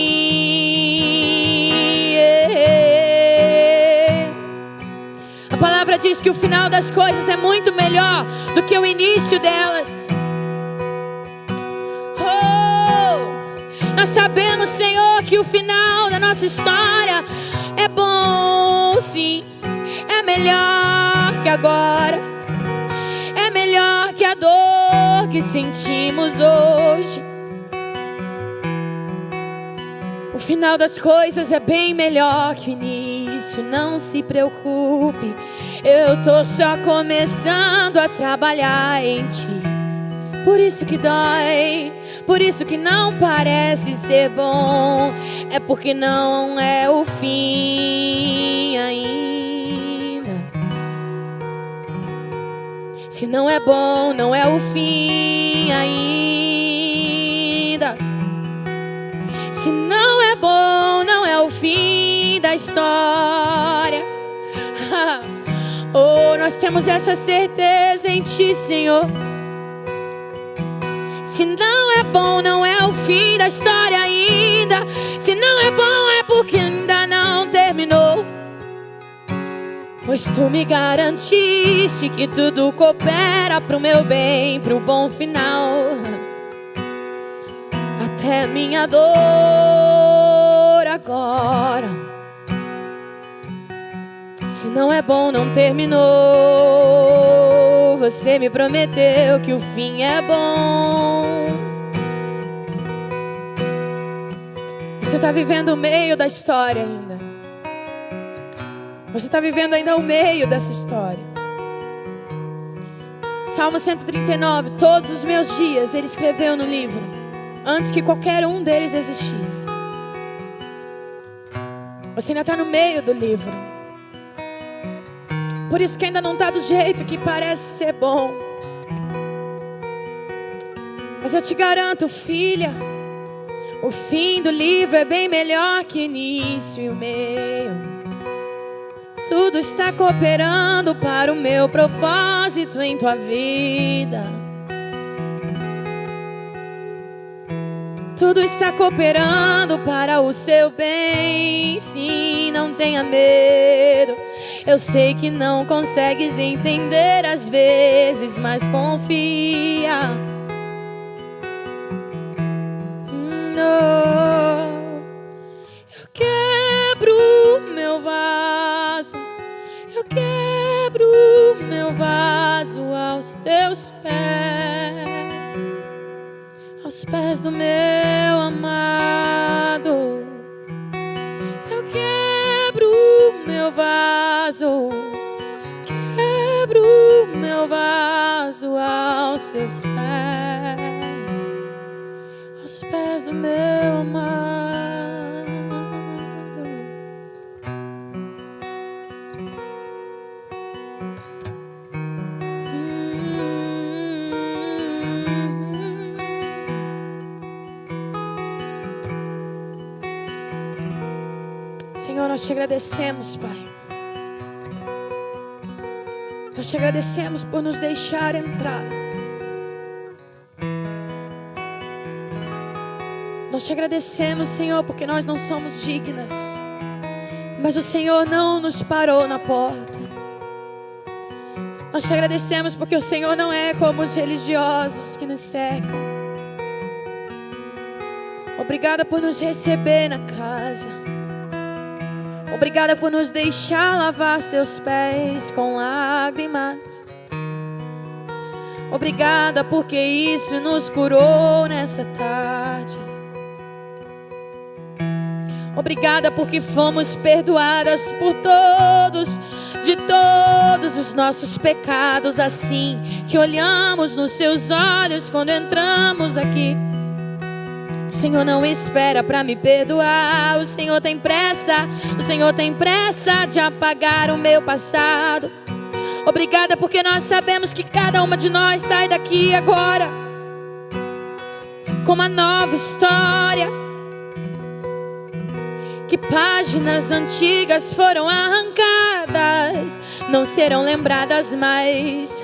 A palavra diz que o final das coisas é muito melhor do que o início delas. Oh, nós sabemos, Senhor, que o final da nossa história é bom, sim. É melhor que agora, é melhor que a dor que sentimos hoje. O final das coisas é bem melhor que o início, não se preocupe. Eu tô só começando a trabalhar em ti. Por isso que dói, por isso que não parece ser bom. É porque não é o fim ainda. Se não é bom, não é o fim ainda. Se não é bom, não é o fim da história. Oh, nós temos essa certeza em ti, Senhor. Se não é bom, não é o fim da história ainda. Se não é bom, é porque ainda não terminou. Pois tu me garantiste que tudo coopera pro meu bem, pro bom final. Até minha dor agora. Se não é bom, não terminou. Você me prometeu que o fim é bom. Você Você está vivendo o meio da história ainda. Você está vivendo ainda o meio dessa história. Salmo 139. Todos os meus dias Ele escreveu no livro, antes que qualquer um deles existisse. Você ainda está no meio do livro. Por isso que ainda não está do jeito que parece ser bom. Mas eu te garanto, filha, o fim do livro é bem melhor que o início e o meio. Tudo está cooperando para o meu propósito em tua vida. Tudo está cooperando para o seu bem. Sim, não tenha medo. Eu sei que não consegues entender às vezes, mas confia. Eu quebro meu vaso. Eu quebro meu vaso aos teus pés, aos pés do meu amado. Eu quebro meu vaso. Quebro meu vaso aos seus pés, aos pés do meu amado. Senhor, nós te agradecemos, Pai. Nós te agradecemos por nos deixar entrar. Nós te agradecemos, Senhor, porque nós não somos dignas, mas o Senhor não nos parou na porta. Nós te agradecemos porque o Senhor não é como os religiosos que nos cercam. Obrigada por nos receber na casa. Obrigada por nos deixar lavar seus pés com lágrimas. Obrigada porque isso nos curou nessa tarde. Obrigada porque fomos perdoadas por todos, de todos os nossos pecados, assim que olhamos nos seus olhos quando entramos aqui. O Senhor não espera para me perdoar. O Senhor tem pressa. O Senhor tem pressa de apagar o meu passado. Obrigada porque nós sabemos que cada uma de nós sai daqui agora com uma nova história. Que páginas antigas foram arrancadas, não serão lembradas mais.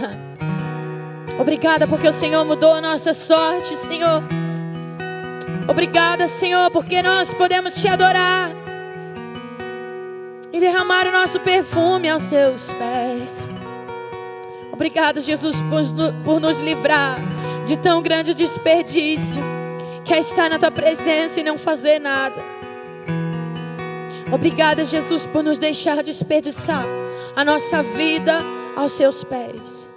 Obrigada porque o Senhor mudou a nossa sorte, Senhor. Obrigada, Senhor, porque nós podemos te adorar e derramar o nosso perfume aos seus pés. Obrigada, Jesus, por nos livrar de tão grande desperdício, que é estar na tua presença e não fazer nada. Obrigada, Jesus, por nos deixar desperdiçar a nossa vida aos seus pés.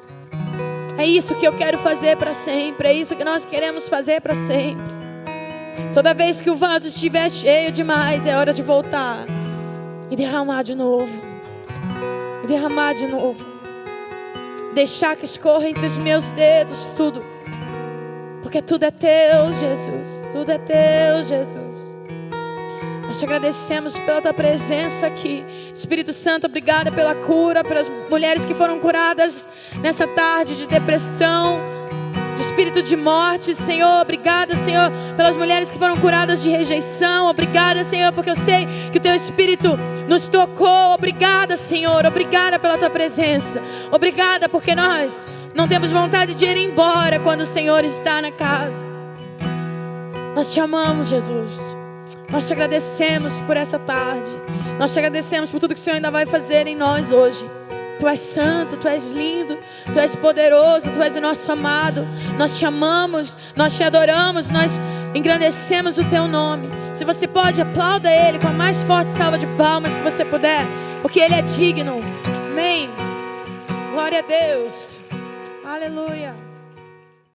É isso que eu quero fazer para sempre. É isso que nós queremos fazer para sempre. Toda vez que o vaso estiver cheio demais, é hora de voltar e derramar de novo. E derramar de novo. Deixar que escorra entre os meus dedos tudo. Porque tudo é teu, Jesus. Tudo é teu, Jesus. Nós te agradecemos pela tua presença aqui. Espírito Santo, obrigada pela cura, pelas mulheres que foram curadas nessa tarde de depressão, de espírito de morte. Senhor, obrigada, Senhor, pelas mulheres que foram curadas de rejeição. Obrigada, Senhor, porque eu sei que o teu Espírito nos tocou. Obrigada, Senhor, obrigada pela tua presença. Obrigada porque nós não temos vontade de ir embora quando o Senhor está na casa. Nós te amamos, Jesus. Nós te agradecemos por essa tarde. Nós te agradecemos por tudo que o Senhor ainda vai fazer em nós hoje. Tu és santo, Tu és lindo, Tu és poderoso, Tu és o nosso amado. Nós te amamos, nós te adoramos, nós engrandecemos o Teu nome. Se você pode, aplauda Ele com a mais forte salva de palmas que você puder, porque Ele é digno. Amém. Glória a Deus. Aleluia.